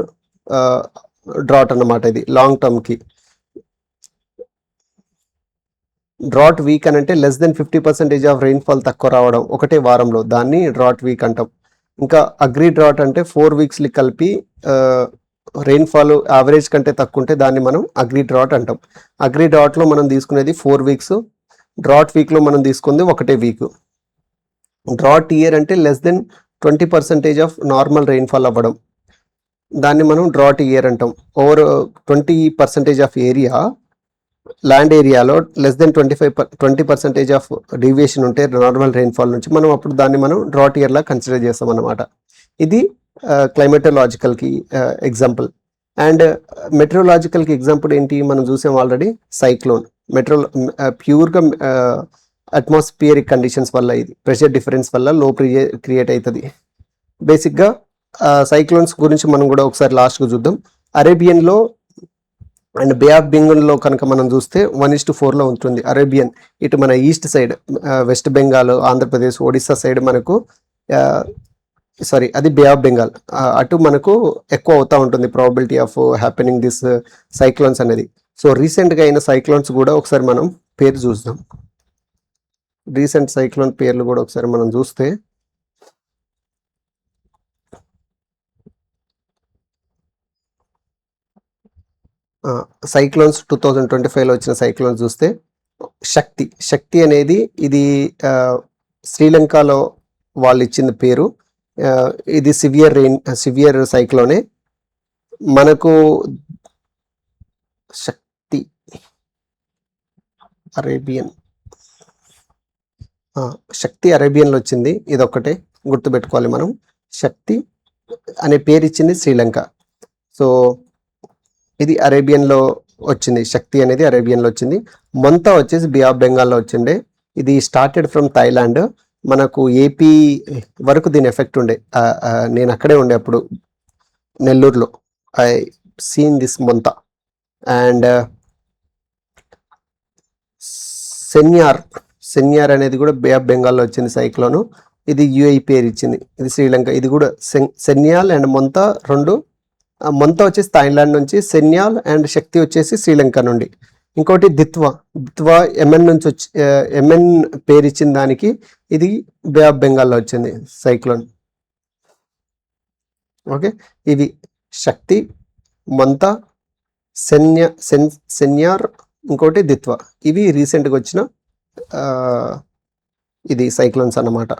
డ్రాట్ అన్నమాట. ఇది లాంగ్ టర్మ్కి. డ్రాట్ వీక్ అని అంటే లెస్ దెన్ 50% ఆఫ్ రెయిన్ఫాల్ తక్కువ రావడం ఒకటే వారంలో, దాన్ని డ్రాట్ వీక్ అంటాం. ఇంకా అగ్రి డ్రాట్ అంటే 4 weeksకి కలిపి రెయిన్ఫాల్ యావరేజ్ కంటే తక్కువ ఉంటే దాన్ని మనం అగ్రి డ్రాట్ అంటాం. అగ్రి డ్రాట్లో మనం తీసుకునేది 4 weeks, డ్రాట్ వీక్లో మనం తీసుకుంది ఒకటే వీక్. డ్రాట్ ఇయర్ అంటే less than 20% of normal rainfall అవ్వడం. దాన్ని మనం డ్రాట్ ఇయర్ అంటాం. ఓవర్ 20% ఆఫ్ ఏరియా, ల్యాండ్ ఏరియాలో లెస్ దెన్ 20% ఆఫ్ డీవియేషన్ ఉంటే నార్మల్ రెయిన్ఫాల్ నుంచి మనం అప్పుడు దాన్ని మనం డ్రాట్ ఇయర్లా కన్సిడర్ చేస్తాం అన్నమాట. ఇది క్లైమేటలాజికల్కి ఎగ్జాంపుల్. అండ్ మెట్రోలాజికల్కి ఎగ్జాంపుల్ ఏంటి మనం చూసాం ఆల్రెడీ, సైక్లోన్. ప్యూర్గా అట్మాస్ఫియరిక్ కండిషన్స్ వల్ల, ఇది ప్రెషర్ డిఫరెన్స్ వల్ల లో క్రియేట్ అవుతుంది. బేసిక్గా సైక్లోన్స్ గురించి మనం కూడా ఒకసారి లాస్ట్గా చూద్దాం. అరేబియన్లో అండ్ బే ఆఫ్ బెంగాల్లో కనుక మనం చూస్తే 1:4లో ఉంటుంది. అరేబియన్ ఇటు మన east side, west Bengal, Andhra Pradesh, Odisha side మనకు అది బే ఆఫ్ బెంగాల్, అటు మనకు ఎక్కువ అవుతూ ఉంటుంది probability of happening this cyclones అనేది. సో రీసెంట్గా అయిన సైక్లోన్స్ కూడా ఒకసారి మనం పేరు చూద్దాం. రీసెంట్ సైక్లోన్ పేర్లు కూడా ఒకసారి మనం చూస్తే, సైక్లోన్స్ 2025లో వచ్చిన సైక్లోన్స్ చూస్తే శక్తి అనేది ఇది శ్రీలంకలో వాళ్ళు ఇచ్చిన పేరు. ఇది సివియర్ సైక్లోనే. మనకు శక్తి అరేబియన్లో వచ్చింది, ఇది ఒక్కటే గుర్తుపెట్టుకోవాలి మనం. శక్తి అనే పేరు ఇచ్చింది శ్రీలంక. సో ఇది అరేబియన్లో వచ్చింది, శక్తి అనేది అరేబియన్లో వచ్చింది. మొంతా వచ్చేసి బే ఆఫ్ బెంగాల్లో వచ్చిండే. ఇది స్టార్టెడ్ ఫ్రమ్ థాయిలాండ్. మనకు ఏపీ వరకు దీని ఎఫెక్ట్ ఉండే. నేను అక్కడే ఉండే అప్పుడు, నెల్లూరులో. I seen this Montha. And Senyar అనేది కూడా బే ఆఫ్ బెంగాల్లో వచ్చింది సైక్లోను. ఇది యుఐ పేరు ఇచ్చింది, ఇది శ్రీలంక. ఇది కూడా సెన్యాల్ అండ్ మొంతా రెండు. మొంతా వచ్చేసి థాయిలాండ్ నుంచి, సెన్యాల్ అండ్ శక్తి వచ్చేసి శ్రీలంక నుండి. ఇంకోటి దిత్వా ఎంఎన్ నుంచి వచ్చి, ఎంఎన్ పేరు ఇచ్చిన దానికి ఇది బే ఆఫ్ బెంగాల్లో వచ్చింది సైక్లోన్. ఓకే, ఇవి శక్తి, మొంతా, సెన్యార్, ఇంకోటి దిత్వా. ఇవి రీసెంట్గా వచ్చిన ఇది సైక్లోన్స్ అన్నమాట.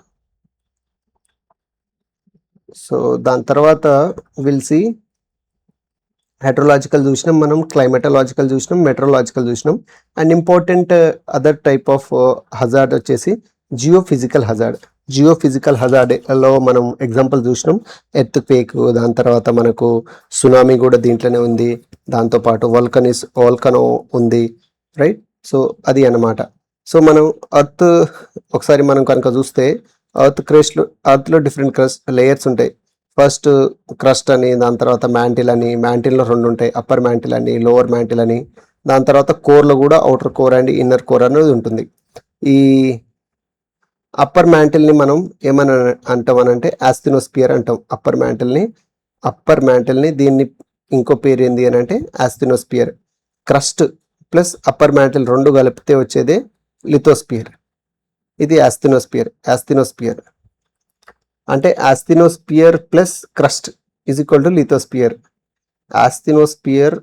సో దాని తర్వాత విల్ సి హైడ్రోలాజికల్ చూసినాం మనం, క్లైమేటలాజికల్ చూసినాం, మెట్రోలాజికల్ చూసినాం. And important other type of hazard వచ్చేసి జియోఫిజికల్ హజార్డ్లో మనం ఎగ్జాంపుల్ చూసినాం. ఎర్త్ క్వేక్, దాని తర్వాత మనకు సునామీ కూడా దీంట్లోనే ఉంది. దాంతోపాటు వోల్కనో ఉంది, రైట్. సో అది అన్నమాట. సో మనం అర్త్ ఒకసారి మనం కనుక చూస్తే, అర్త్లో డిఫరెంట్ లేయర్స్ ఉంటాయి. ఫస్ట్ క్రస్ట్ అని, దాని తర్వాత మ్యాంటిల్ అని. మ్యాంటిల్లో 2 ఉంటాయి, అప్పర్ మ్యాంటిల్ అని, లోవర్ మ్యాంటిల్ అని. దాని తర్వాత కోర్లో కూడా outer core and inner core అనేది ఉంటుంది. ఈ అప్పర్ మ్యాంటిల్ని మనం ఏమని అంటామనంటే ఆస్థినోస్పియర్ అంటాం. అప్పర్ మ్యాంటిల్ని దీన్ని ఇంకో పేరు ఏంది అని అంటే asthenosphere. Crust plus upper mantle 2 కలిపితే వచ్చేదే లిథోస్పియర్. ఇది ఆస్థినోస్పియర్ అంటే asthenosphere plus crust is equal to lithosphere. Asthenosphere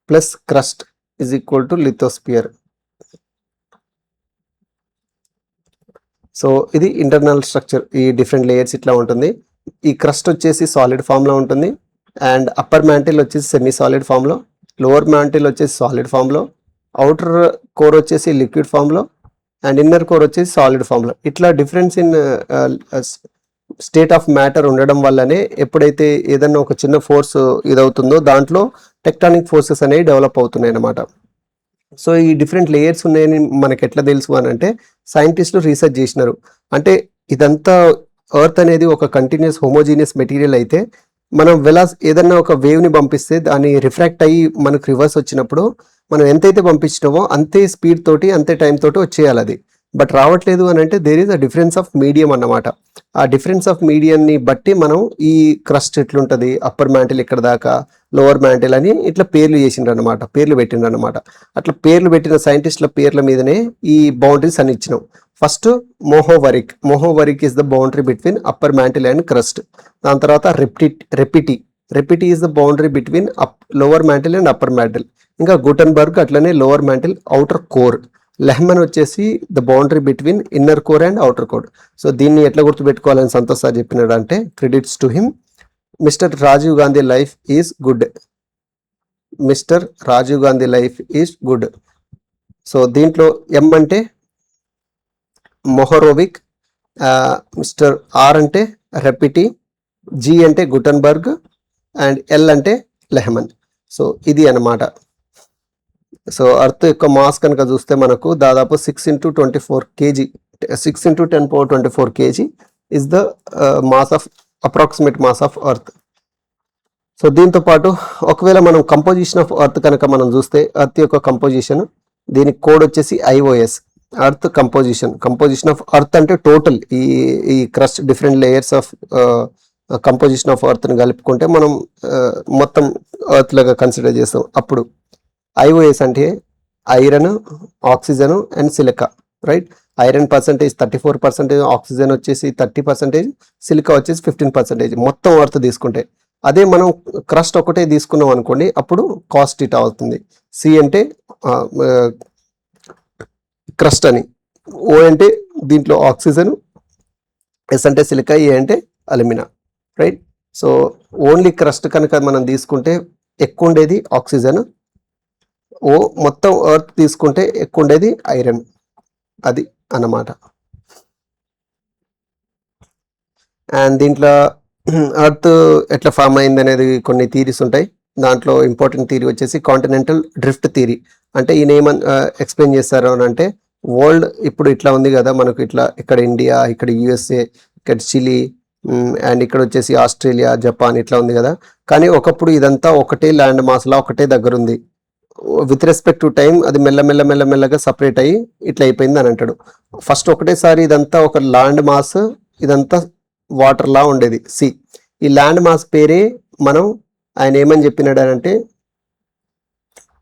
plus crust is equal to lithosphere. So ఇది ఇంటర్నల్ స్ట్రక్చర్. ఈ డిఫరెంట్ లేయర్స్ ఇట్లా ఉంటుంది. ఈ క్రస్ట్ వచ్చేసి సాలిడ్ ఫామ్లో ఉంటుంది. అండ్ అప్పర్ మ్యాంటిల్ వచ్చేసి సెమీ సాలిడ్ ఫామ్లో, లోవర్ మ్యాంటిల్ వచ్చేసి సాలిడ్ ఫామ్లో, అవుటర్ కోర్ వచ్చేసి లిక్విడ్ ఫామ్లో, అండ్ ఇన్నర్ కోర్ వచ్చేసి సాలిడ్ ఫామ్లో. ఇట్లా difference in state of matter ఉండడం వల్లనే ఎప్పుడైతే ఏదన్నా ఒక చిన్న ఫోర్స్ ఇదవుతుందో దాంట్లో టెక్టానిక్ ఫోర్సెస్ అనేవి డెవలప్ అవుతున్నాయి అన్నమాట. సో ఈ డిఫరెంట్ లేయర్స్ ఉన్నాయని మనకి ఎట్లా తెలుసు అని అంటే సైంటిస్టులు రీసెర్చ్ చేసినారు. అంటే ఇదంతా ఎర్త్ అనేది ఒక కంటిన్యూస్ హోమోజీనియస్ మెటీరియల్ అయితే మనం ఏదన్నా ఒక వేవ్ని పంపిస్తే దాన్ని రిఫ్రాక్ట్ అయ్యి మనకు రివర్స్ వచ్చినప్పుడు మనం ఎంతైతే పంపించినామో అంతే స్పీడ్ తోటి అంతే టైం తోటి వచ్చేయాలి అది. బట్ రావట్లేదు అని అంటే there is a difference of medium అన్నమాట. ఆ డిఫరెన్స్ ఆఫ్ మీడియంని బట్టి మనం ఈ క్రస్ట్ ఎట్లుంటుంది, అప్పర్ మ్యాంటిల్ ఇక్కడ దాకా, లోవర్ మ్యాంటిల్ అని ఇట్లా పేర్లు పెట్టిండ్రు అనమాట. అట్లా పేర్లు పెట్టిన సైంటిస్టుల పేర్ల మీదనే ఈ బౌండరీస్ అని ఇచ్చినాం. First Mohorovicic is the boundary between upper mantle and crust. దాని తర్వాత Repetti is the boundary between lower mantle and upper mantle. ఇంకా గుటన్బర్గ్ అట్లనే lower mantle outer core. Lehmann వచ్చేసి the boundary between inner core and outer core. So దీన్ని ఎట్లా గుర్తుపెట్టుకోవాలని Santosh sir చెప్పినాడు అంటే credits to him. Mister Rajiv Gandhi life is good. Mister Rajiv Gandhi life is good. So దీంట్లో M అంటే మొహరోవిక్, మిస్టర్ ఆర్ అంటే రెపిటీ, జి అంటే గుటన్బర్గ్ అండ్ ఎల్ అంటే లెహమన్. సో ఇది అన్నమాట. సో అర్త్ యొక్క మాస్ కనుక చూస్తే మనకు దాదాపు 6 × 24 kg, 6 × 10⁻24 kg is the mass of approximate mass of earth. So దీంతో పాటు ఒకవేళ మనం కంపోజిషన్ ఆఫ్ అర్త్ కనుక మనం చూస్తే అర్త్ యొక్క కంపోజిషన్, దీనికి కోడ్ వచ్చేసి IOS, earth composition of earth అంటే టోటల్ ఈ crust different layers of composition of అర్త్ని కలుపుకుంటే మనం మొత్తం అర్త్ లాగా కన్సిడర్ చేస్తాం. అప్పుడు ఐఓఎస్ అంటే iron, oxygen and silica, right? Iron percentage 34%, oxygen వచ్చేసి 30%, సిలికా వచ్చేసి 15%, మొత్తం అర్త్ తీసుకుంటే. అదే మనం క్రస్ట్ ఒకటే తీసుకున్నాం అనుకోండి, అప్పుడు కాస్ట్ ఇట్ అవుతుంది. సి అంటే క్రస్ట్ అని, ఓ అంటే దీంట్లో ఆక్సిజన్, ఎస్ అంటే సిలికా, ఏ అంటే alumina, right? So only crust కనుక మనం తీసుకుంటే ఎక్కువ ఉండేది ఆక్సిజన్, ఓ మొత్తం ఎర్త్ తీసుకుంటే ఎక్కువ ఉండేది ఐరన్. అది అన్నమాట. అండ్ దీంట్లో ఎర్త్ ఎట్లా ఫామ్ అయింది అనేది కొన్ని థీరీస్ ఉంటాయి. దాంట్లో ఇంపార్టెంట్ థీరీ వచ్చేసి కాంటినెంటల్ డ్రిఫ్ట్ థీరీ. అంటే ఈయన ఏమని ఎక్స్ప్లెయిన్ చేస్తారు అని అంటే, వరల్డ్ ఇప్పుడు ఇట్లా ఉంది కదా, మనకు ఇట్లా ఇక్కడ ఇండియా, ఇక్కడ యుఎస్ఏ, ఇక్కడ చిలీ అండ్ ఇక్కడ వచ్చేసి ఆస్ట్రేలియా, జపాన్ ఇట్లా ఉంది కదా. కానీ ఒకప్పుడు ఇదంతా ఒకటే ల్యాండ్ మాస్లా ఒకటే దగ్గర ఉంది. విత్ రెస్పెక్ట్ టు టైం అది మెల్లగా సపరేట్ అయ్యి ఇట్లా అయిపోయింది అని అంటాడు. ఫస్ట్ ఒకటేసారి ఇదంతా ఒక ల్యాండ్ మాస్, ఇదంతా వాటర్ లా ఉండేది, సి. ఈ ల్యాండ్ మాస్ పేరే మనం, ఆయన ఏమని చెప్పినాడు అని అంటే,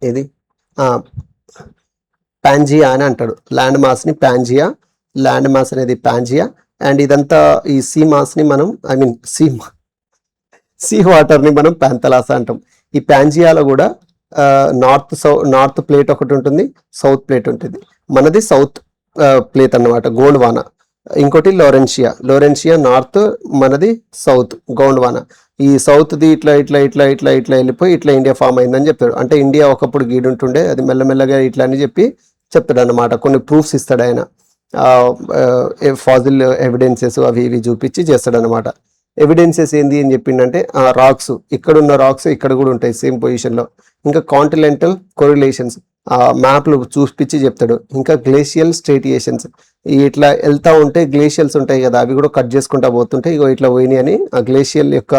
ఇది పాంజియా అని అంటాడు. ల్యాండ్ మాస్ని పాంజియా, ల్యాండ్ మాస్ అనేది పాంజియా. అండ్ ఇదంతా ఈ సీ మాస్ని మనం, ఐ మీన్ సీ వాటర్ని మనం ప్యాంతలాసా అంటాం. ఈ పాంజియాలో కూడా నార్త్ ప్లేట్ ఒకటి ఉంటుంది, సౌత్ ప్లేట్ ఉంటుంది. మనది సౌత్ ప్లేట్ అన్నమాట, గోండ్వానా. ఇంకోటి లోరెన్షియా నార్త్, మనది సౌత్ గోండ్వానా. ఈ సౌత్ది ఇట్లా వెళ్ళిపోయి ఇట్లా ఇండియా ఫామ్ అయిందని చెప్తాడు. అంటే ఇండియా ఒకప్పుడు గీడుంటుండే, అది మెల్లగా ఇట్లా అని చెప్పి చెప్తాడు అన్నమాట. కొన్ని ప్రూఫ్స్ ఇస్తాడు ఆయన, ఫాజిల్ ఎవిడెన్సెస్ అవి ఇవి చూపించి చేస్తాడు అనమాట. ఎవిడెన్సెస్ ఏంది అని చెప్పిండంటే, రాక్స్, ఇక్కడున్న రాక్స్ ఇక్కడ కూడా ఉంటాయి సేమ్ పొజిషన్లో. ఇంకా కాంటినెంటల్ కొరిలేషన్స్ మ్యాప్లు చూపించి చెప్తాడు. ఇంకా గ్లేషియల్ స్ట్రేటియేషన్స్, ఇట్లా వెళ్తా ఉంటే గ్లేషియల్స్ ఉంటాయి కదా, అవి కూడా కట్ చేసుకుంటా పోతుంటే ఇగో ఇట్లా పోయినాయి అని ఆ గ్లేషియల్ యొక్క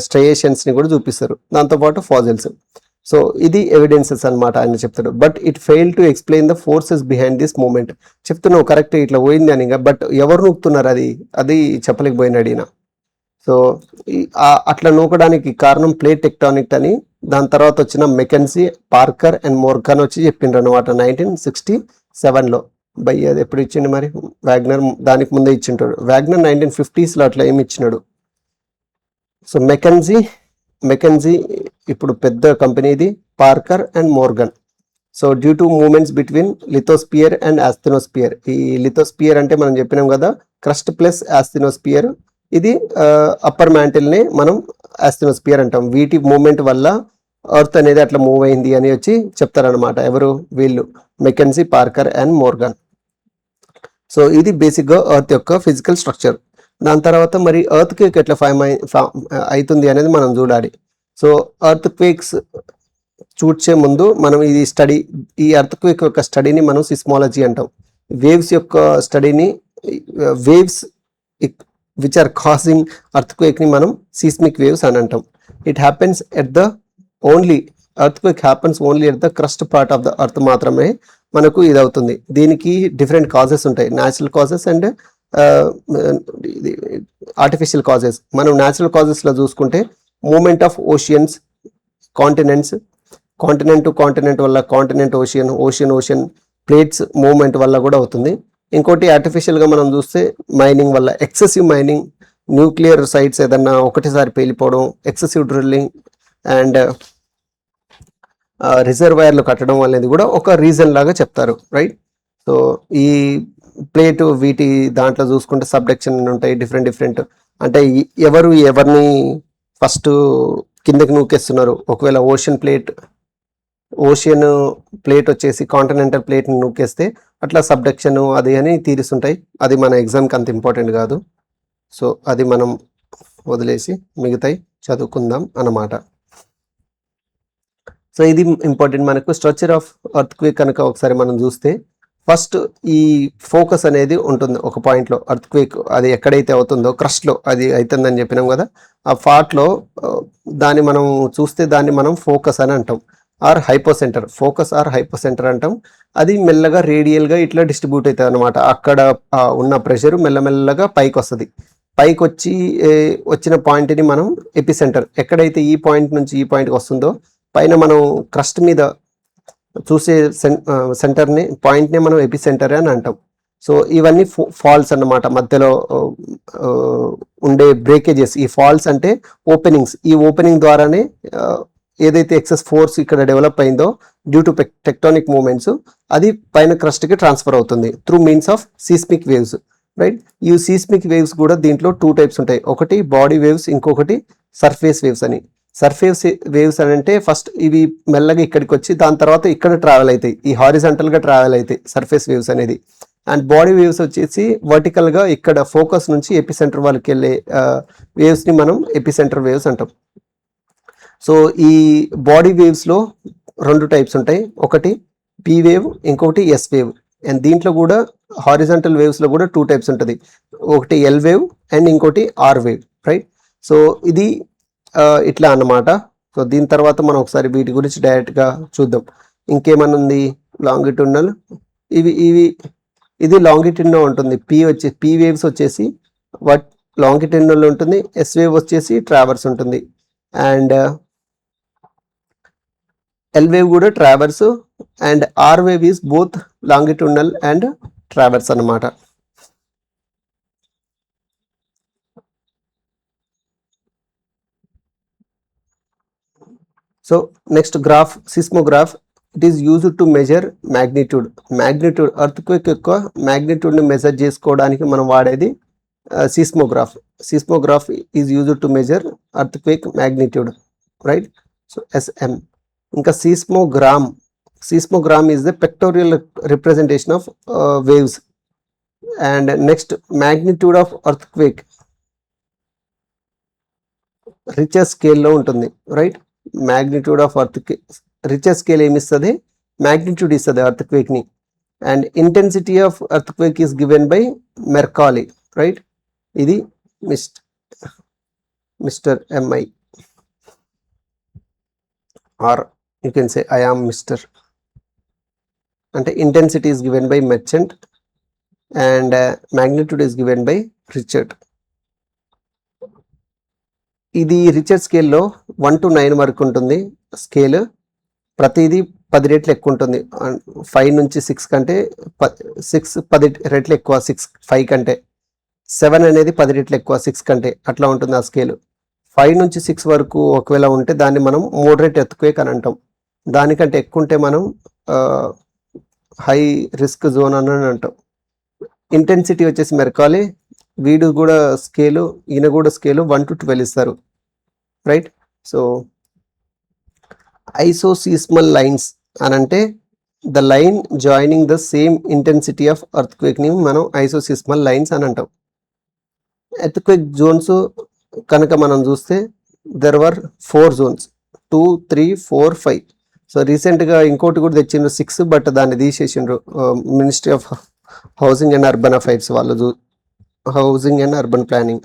స్ట్రేయేషన్స్ని కూడా చూపిస్తారు. దాంతోపాటు ఫాజిల్స్. సో ఇది ఎవిడెన్సెస్ అనమాట ఆయన చెప్తాడు. But it fail to explain the forces behind this moment. చెప్తున్నావు కరెక్ట్, ఇట్లా పోయింది అని, బట్ ఎవరు నూకుతున్నారు అది చెప్పలేకపోయినాడు ఈయన. సో అట్లా నూకడానికి కారణం ప్లేట్ టెక్టానిక్ అని దాని తర్వాత వచ్చిన మెకెన్సీ, పార్కర్ అండ్ మోర్గాన్ వచ్చి చెప్పిండ్రు అనమాట 1967లో. బై అది ఎప్పుడు ఇచ్చిండు మరి, వాగ్నర్ దానికి ముందే ఇచ్చింటాడు. వాగ్నర్ 1950sలో అట్లా ఏమి ఇచ్చినాడు. సో మెకెన్సీ ఇప్పుడు పెద్ద కంపెనీది, Parker and Morgan. So due to movements between lithosphere and asthenosphere. ఈ లిథోస్పియర్ అంటే మనం చెప్పినాం కదా, క్రస్ట్ ప్లస్ ఆస్థెనోస్పియర్. ఇది అప్పర్ మ్యాంటిల్ని మనం ఆస్థెనోస్పియర్ అంటాం. వీటి మూమెంట్ వల్ల ఎర్త్ అనేది అట్లా మూవ్ అయింది అని వచ్చి చెప్తారనమాట. ఎవరు వీళ్ళు, McKenzie, Parker and Morgan. So ఇది బేసిక్గా ఎర్త్ యొక్క ఫిజికల్ స్ట్రక్చర్. దాని తర్వాత మరి ఎర్త్ క్వేక్ ఎట్లా ఫామ్ అవుతుంది అనేది మనం చూడాలి. సో ఎర్త్ క్వేక్స్ చూడ్చే ముందు మనం ఈ ఎర్త్ క్వేక్ యొక్క స్టడీని మనం సిస్మాలజీ అంటాం. వేవ్స్ యొక్క స్టడీని, waves which are causing earth క్వేక్ని మనం సీస్మిక్ వేవ్స్ అని అంటాం. It happens earth quake happens only at the crust part of the earth మాత్రమే మనకు ఇది అవుతుంది. దీనికి డిఫరెంట్ కాజెస్ ఉంటాయి, natural causes and artificial causes. మనం న్యాచురల్ కాజెస్లో చూసుకుంటే moment of oceans, continent to continent వల్ల, కాంటినెంట్ ఓషన్ ప్లేట్స్ మూవ్మెంట్ వల్ల కూడా అవుతుంది. ఇంకోటి ఆర్టిఫిషియల్గా మనం చూస్తే మైనింగ్ వల్ల, ఎక్సెసివ్ మైనింగ్, న్యూక్లియర్ సైట్స్ ఏదన్నా ఒకటిసారి పేలిపోవడం, ఎక్సెసివ్ డ్రిల్లింగ్ అండ్ రిజర్వాయర్లు కట్టడం అనేది కూడా ఒక రీజన్ లాగా చెప్తారు, రైట్? సో ఈ ప్లేట్ వీటి దాంట్లో చూసుకుంటే సబ్డక్షన్ ఉంటాయి, డిఫరెంట్ అంటే ఎవరు ఎవరిని ఫస్ట్ కిందకి నూకేస్తున్నారు. ఒకవేళ ఓషియన్ ప్లేట్ వచ్చేసి కాంటినెంటల్ ప్లేట్ని నూకేస్తే అట్లా సబ్డక్షన్ అది అని తీరుస్తుంటాయి. అది మన ఎగ్జామ్కి అంత ఇంపార్టెంట్ కాదు. సో అది మనం వదిలేసి మిగతాయి చదువుకుందాం అన్నమాట. సో ఇది ఇంపార్టెంట్ మనకు. స్ట్రక్చర్ ఆఫ్ ఎర్త్క్వేక్ కనుక ఒకసారి మనం చూస్తే ఫస్ట్ ఈ ఫోకస్ అనేది ఉంటుంది ఒక పాయింట్లో. ఎర్త్క్వేక్ అది ఎక్కడైతే అవుతుందో క్రస్ట్లో అది అవుతుందని చెప్పినాం కదా, ఆ పార్ట్లో దాన్ని మనం చూస్తే దాన్ని మనం ఫోకస్ అని అంటాం, ఆర్ హైపోసెంటర్. ఫోకస్ ఆర్ హైపోసెంటర్ అంటాం. అది మెల్లగా రేడియల్గా ఇట్లా డిస్ట్రిబ్యూట్ అవుతుంది అనమాట. అక్కడ ఉన్న ప్రెషర్ మెల్లమెల్లగా పైకి వస్తుంది. పైకి వచ్చి వచ్చిన పాయింట్ని మనం ఎపిసెంటర్, ఎక్కడైతే ఈ పాయింట్ నుంచి ఈ పాయింట్కి వస్తుందో పైన మనం క్రస్ట్ మీద చూసే సెంటర్ని పాయింట్ని మనం ఎపిసెంటర్ అని అంటాం. సో ఇవన్నీ ఫాల్స్ అన్నమాట. మధ్యలో ఉండే బ్రేకేజెస్, ఈ ఫాల్స్ అంటే ఓపెనింగ్స్. ఈ ఓపెనింగ్ ద్వారానే ఏదైతే ఎక్సెస్ ఫోర్స్ ఇక్కడ డెవలప్ అయిందో డ్యూ టు టెక్టానిక్ మూమెంట్స్ అది పైన క్రస్ట్కి ట్రాన్స్ఫర్ అవుతుంది through means of seismic waves, right. ఈ సీస్మిక్ వేవ్స్ కూడా దీంట్లో 2 టైప్స్ ఉంటాయి. ఒకటి బాడీ వేవ్స్, ఇంకొకటి సర్ఫేస్ వేవ్స్ అని. సర్ఫేస్ వేవ్స్ అని అంటే ఫస్ట్ ఇవి మెల్లగా ఇక్కడికి వచ్చి దాని తర్వాత ఇక్కడ ట్రావెల్ అవుతాయి, ఈ హారిజాంటల్గా ట్రావెల్ అవుతాయి సర్ఫేస్ వేవ్స్ అనేది. అండ్ బాడీ వేవ్స్ వచ్చేసి వర్టికల్గా ఇక్కడ ఫోకస్ నుంచి ఎపిసెంటర్ వాళ్ళకి వెళ్ళే వేవ్స్ని మనం ఎపిసెంటర్ వేవ్స్ అంటాం. సో ఈ బాడీ వేవ్స్లో 2 టైప్స్ ఉంటాయి. ఒకటి పీ వేవ్, ఇంకొకటి ఎస్ వేవ్. అండ్ దీంట్లో కూడా హారిజాంటల్ వేవ్స్లో కూడా 2 టైప్స్ ఉంటుంది. ఒకటి ఎల్ వేవ్ అండ్ ఇంకోటి ఆర్ వేవ్, రైట్. సో ఇది ఇట్లా అన్నమాట. సో దీని తర్వాత మనం ఒకసారి వీటి గురించి డైరెక్ట్గా చూద్దాం. ఇంకేమన్నా ఉంది? లాంగిట్యూడినల్, ఇది లాంగిట్యూడినల్ ఉంటుంది. పీ వేవ్స్ వచ్చేసి లాంగిట్యూడినల్ ఉంటుంది. ఎస్ వేవ్ వచ్చేసి ట్రావర్స్ ఉంటుంది. అండ్ ఎల్ వేవ్ కూడా transverse. And R wave is both longitudinal and transverse అన్నమాట. So next graph, seismograph. It is used to measure magnitude. Earthquake యొక్క మ్యాగ్నిట్యూడ్ని మెజర్ చేసుకోవడానికి మనం వాడేది seismograph. Seismograph is used to measure earthquake magnitude, right. So SM. ఇంకా seismogram is the pictorial representation of waves. And next magnitude of earthquake richer స్కేల్లో ఉంటుంది, right. Magnitude of Richter scale ఏమిస్తుంది? Magnitude ఇస్తుంది ఎర్త్క్వేక్ని. And intensity of earthquake is given by Mercalli, right. ఇది mister MI, are you can say I am mister. అంటే intensity is given by merchant and magnitude is given by Richard. ఇది Richard స్కేల్లో 1 to 9 వరకు ఉంటుంది scale. ప్రతిదీ 10 రెట్లు ఎక్కువ ఉంటుంది. 5 నుంచి 6 కంటే 10 రెట్లు ఎక్కువ 5 కంటే. 7 అనేది 10 రెట్లు ఎక్కువ 6 కంటే. అట్లా ఉంటుంది ఆ స్కేల్. 5 నుంచి 6 వరకు ఒకవేళ ఉంటే దాన్ని మనం మోడరేట్ ఎర్త్క్వేక్ అని అంటాం. దానికంటే ఎక్కువ ఉంటే మనం హై రిస్క్ జోన్ అని అంటాం. ఇంటెన్సిటీ వచ్చేసి మెర్కాలీ. ఈయన కూడా స్కేలు 1 to 12 ఇస్తారు, రైట్. సో ఐసోసీస్మల్ లైన్స్ అని అంటే the line joining the same intensity of ఎర్త్క్వేక్ని మనం ఐసోసీస్మల్ లైన్స్ అని అంటాం. ఎర్త్క్వేక్ జోన్స్ కనుక మనం చూస్తే దెర్ వర్ 4 zones, 2, 3, 4, 5. సో రీసెంట్గా ఇంకోటి కూడా తెచ్చిండ్రు 6, బట్ దాన్ని తీసేసిండ్రు. Ministry of housing and urban affairs వాళ్ళు, housing and urban planning.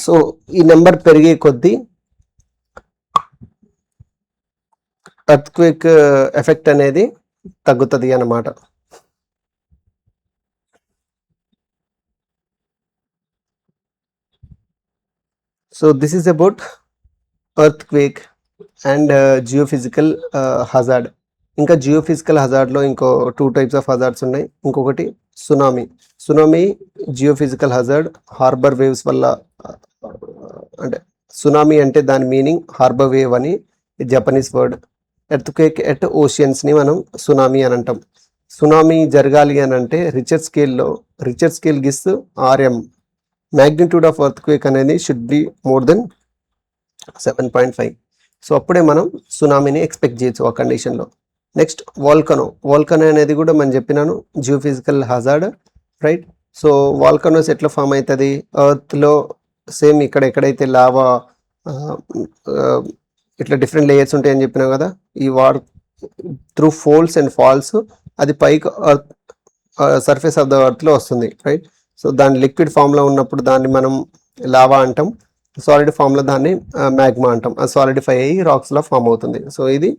So ఈ నెంబర్ పెరిగే కొద్దీ ఎర్త్క్వేక్ ఎఫెక్ట్ అనేది తగ్గుతుంది అన్నమాట. So this is about earthquake and geophysical hazard. ఇంకా జియోఫిజికల్ హజార్డ్లో ఇంకో 2 types ఆఫ్ హజార్డ్స్ ఉన్నాయి. ఇంకొకటి tsunami geophysical hazard. Harbour waves వల్ల, అంటే సునామీ అంటే దాని మీనింగ్ హార్బర్ వేవ్ అని, జపనీస్ వర్డ్. ఎర్త్క్వేక్ ఎట్ ఓషియన్స్ని మనం సునామీ అని అంటాం. సునామీ జరగాలి అని అంటే Richter scale gives RM. Magnitude of earthquake అనేది should be more than 7.5. So అప్పుడే మనం సునామీని ఎక్స్పెక్ట్ చేయొచ్చు ఆ కండిషన్లో. నెక్స్ట్ వాల్కనో అనేది కూడా మనం చెప్పినాను geophysical hazard, right. So volcanoes ఎట్లా ఫామ్ అవుతుంది, ఎర్త్లో సేమ్ ఇక్కడ ఎక్కడైతే లావా ఇట్లా డిఫరెంట్ లేయర్స్ ఉంటాయని చెప్పినాం కదా, ఈ త్రూ ఫోల్డ్స్ అండ్ ఫాల్స్ అది పైకి సర్ఫేస్ ఆఫ్ ద ఎర్త్లో వస్తుంది, రైట్. సో దాని లిక్విడ్ ఫామ్లో ఉన్నప్పుడు దాన్ని మనం లావా అంటాం, సాలిడ్ ఫామ్లో దాన్ని మ్యాగ్మా అంటాం. అది సాలిడిఫై అయ్యి రాక్స్లో ఫామ్ అవుతుంది. సో ఇది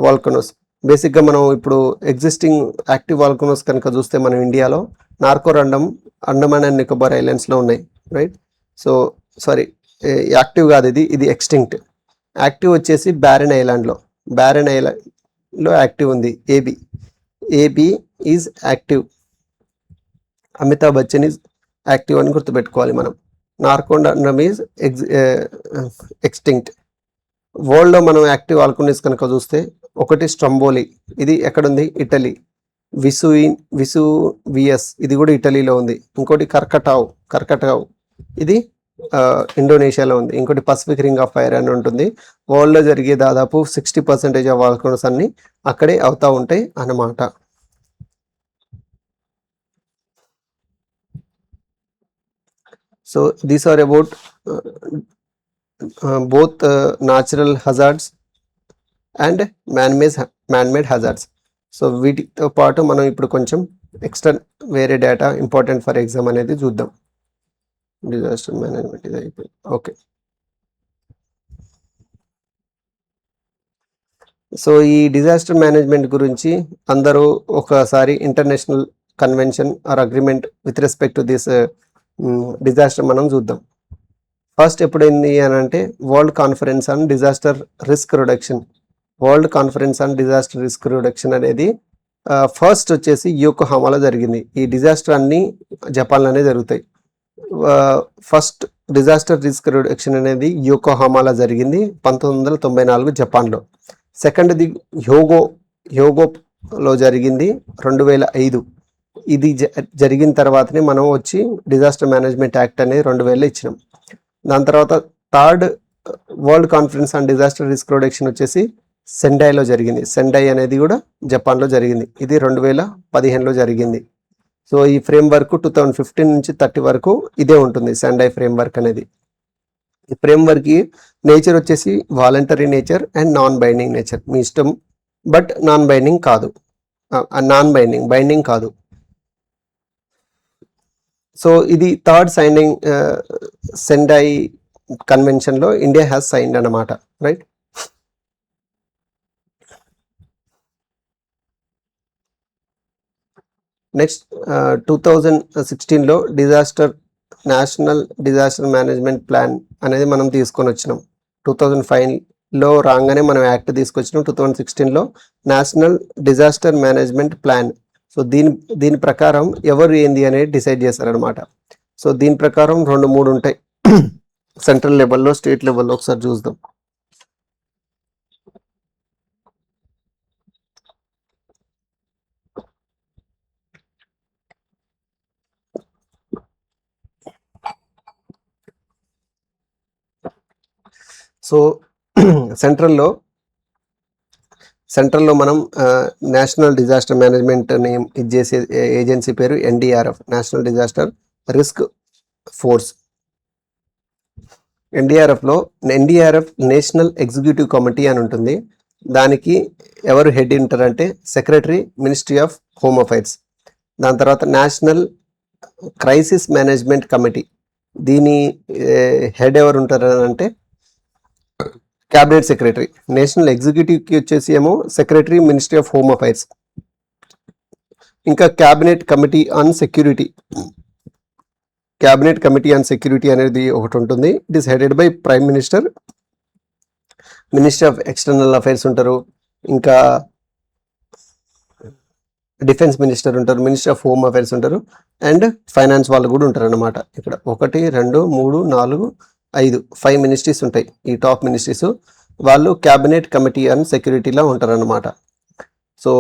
వాల్కనోస్. బేసిక్గా మనం ఇప్పుడు ఎగ్జిస్టింగ్ యాక్టివ్ వాల్కనోస్ కనుక చూస్తే మనం ఇండియాలో అండమాన్ అండ్ నికోబార్ ఐలాండ్స్లో ఉన్నాయి, రైట్. సో సారీ, యాక్టివ్ కాదు, ఇది ఎక్స్టింక్ట్. యాక్టివ్ వచ్చేసి బ్యారెన్ ఐలాండ్లో యాక్టివ్ ఉంది. AB is active, Amitabh Bachchan is active అని గుర్తుపెట్టుకోవాలి మనం. Narcondam is extinct. వరల్డ్లో మనం యాక్టివ్ వాల్కనోస్ కనుక చూస్తే ఒకటి స్ట్రంబోలి, ఇది ఎక్కడుంది, ఇటలీ. విసువియస్, ఇది కూడా ఇటలీలో ఉంది. ఇంకోటి కర్కటావ్, ఇది ఇండోనేషియాలో ఉంది. ఇంకోటి పసిఫిక్ రింగ్ ఆఫ్ ఫైర్ అని ఉంటుంది. వరల్డ్లో జరిగే దాదాపు 60% ఆఫ్ వాల్కనోస్ అన్ని అక్కడే అవుతూ ఉంటాయి అన్నమాట. So these are about both natural hazards and man-made hazards. So వీటితో పాటు మనం ఇప్పుడు కొంచెం ఎక్స్ట్రా వేరే డేటా ఇంపార్టెంట్ ఫర్ ఎగ్జామ్ అనేది చూద్దాం. డిజాస్టర్ మేనేజ్మెంట్ ఇది అయిపోయింది. ఓకే, సో ఈ డిజాస్టర్ మేనేజ్మెంట్ గురించి అందరూ ఒకసారి international convention are agreement with respect to this disaster మనం చూద్దాం. ఫస్ట్ ఎప్పుడైంది అని అంటే world conference on disaster risk reduction అనేది ఫస్ట్ వచ్చేసి యోకోహామాలో జరిగింది. ఈ డిజాస్టర్ అన్ని జపాన్లోనే జరుగుతాయి. ఫస్ట్ డిజాస్టర్ రిస్క్ రిడక్షన్ అనేది యోకోహామాలో జరిగింది 1994 జపాన్లో. సెకండ్ది హ్యోగోలో జరిగింది 2005. ఇది జరిగిన తర్వాతనే మనం వచ్చి డిజాస్టర్ మేనేజ్మెంట్ యాక్ట్ అనేది 2000 ఇచ్చినాం. దాని తర్వాత third world conference on disaster risk reduction వచ్చేసి సెండైలో జరిగింది. సెండై అనేది కూడా జపాన్లో జరిగింది. ఇది 2015లో జరిగింది. సో ఈ ఫ్రేమ్వర్క్ 2015 నుంచి 30 వరకు ఇదే ఉంటుంది, సెండై ఫ్రేమ్వర్క్ అనేది. ఈ ఫ్రేమ్వర్క్కి నేచర్ వచ్చేసి voluntary nature and non binding nature, మీ ఇష్టం, బట్ బైండింగ్ కాదు. సో ఇది థర్డ్ సైనింగ్ సెండై కన్వెన్షన్లో ఇండియా హ్యాస్ సైన్డ్ అన్నమాట, రైట్. నెక్స్ట్ 2016లో నేషనల్ డిజాస్టర్ మేనేజ్మెంట్ ప్లాన్ అనేది మనం తీసుకొని వచ్చినాం. 2005లో రాగానే మనం యాక్ట్ తీసుకొచ్చినాం. 2016లో national disaster management plan. So దీని ప్రకారం ఎవరు ఏంది అనేది డిసైడ్ చేస్తారనమాట. సో దీని ప్రకారం 2-3 ఉంటాయి, సెంట్రల్ లెవెల్లో, స్టేట్ లెవెల్లో. ఒకసారి చూద్దాం. సో సెంట్రల్లో మనం నేషనల్ డిజాస్టర్ మేనేజ్మెంట్ ఇది చేసే ఏజెన్సీ పేరు NDRF, national disaster risk force. NDRF national executive committee అని ఉంటుంది. దానికి ఎవరు హెడ్ ఉంటారంటే secretary, ministry of home affairs. దాని తర్వాత నేషనల్ క్రైసిస్ మేనేజ్మెంట్ కమిటీ, దీని హెడ్ ఎవరు ఉంటారు అంటే క్యాబినెట్ సెక్రటరీ. నేషనల్ ఎగ్జిక్యూటివ్కి వచ్చేసి ఏమో secretary, ministry of home affairs. ఇంకా క్యాబినెట్ కమిటీ ఆన్ సెక్యూరిటీ అనేది ఒకటి ఉంటుంది. It is headed by prime minister. Ministry of external affairs ఉంటారు, ఇంకా డిఫెన్స్ మినిస్టర్ ఉంటారు, మినిస్ట్రీ ఆఫ్ హోమ్ అఫైర్స్ ఉంటారు, అండ్ ఫైనాన్స్ వాళ్ళు కూడా ఉంటారు అన్నమాట. ఇక్కడ 1, 2, 3, 4, 5 మినిస్ట్రీస్ ఉంటాయి. ఈ టాప్ మినిస్ట్రీస్ వాళ్ళు క్యాబినెట్ కమిటీ అండ్ సెక్యూరిటీలో ఉంటారు అన్నమాట. సో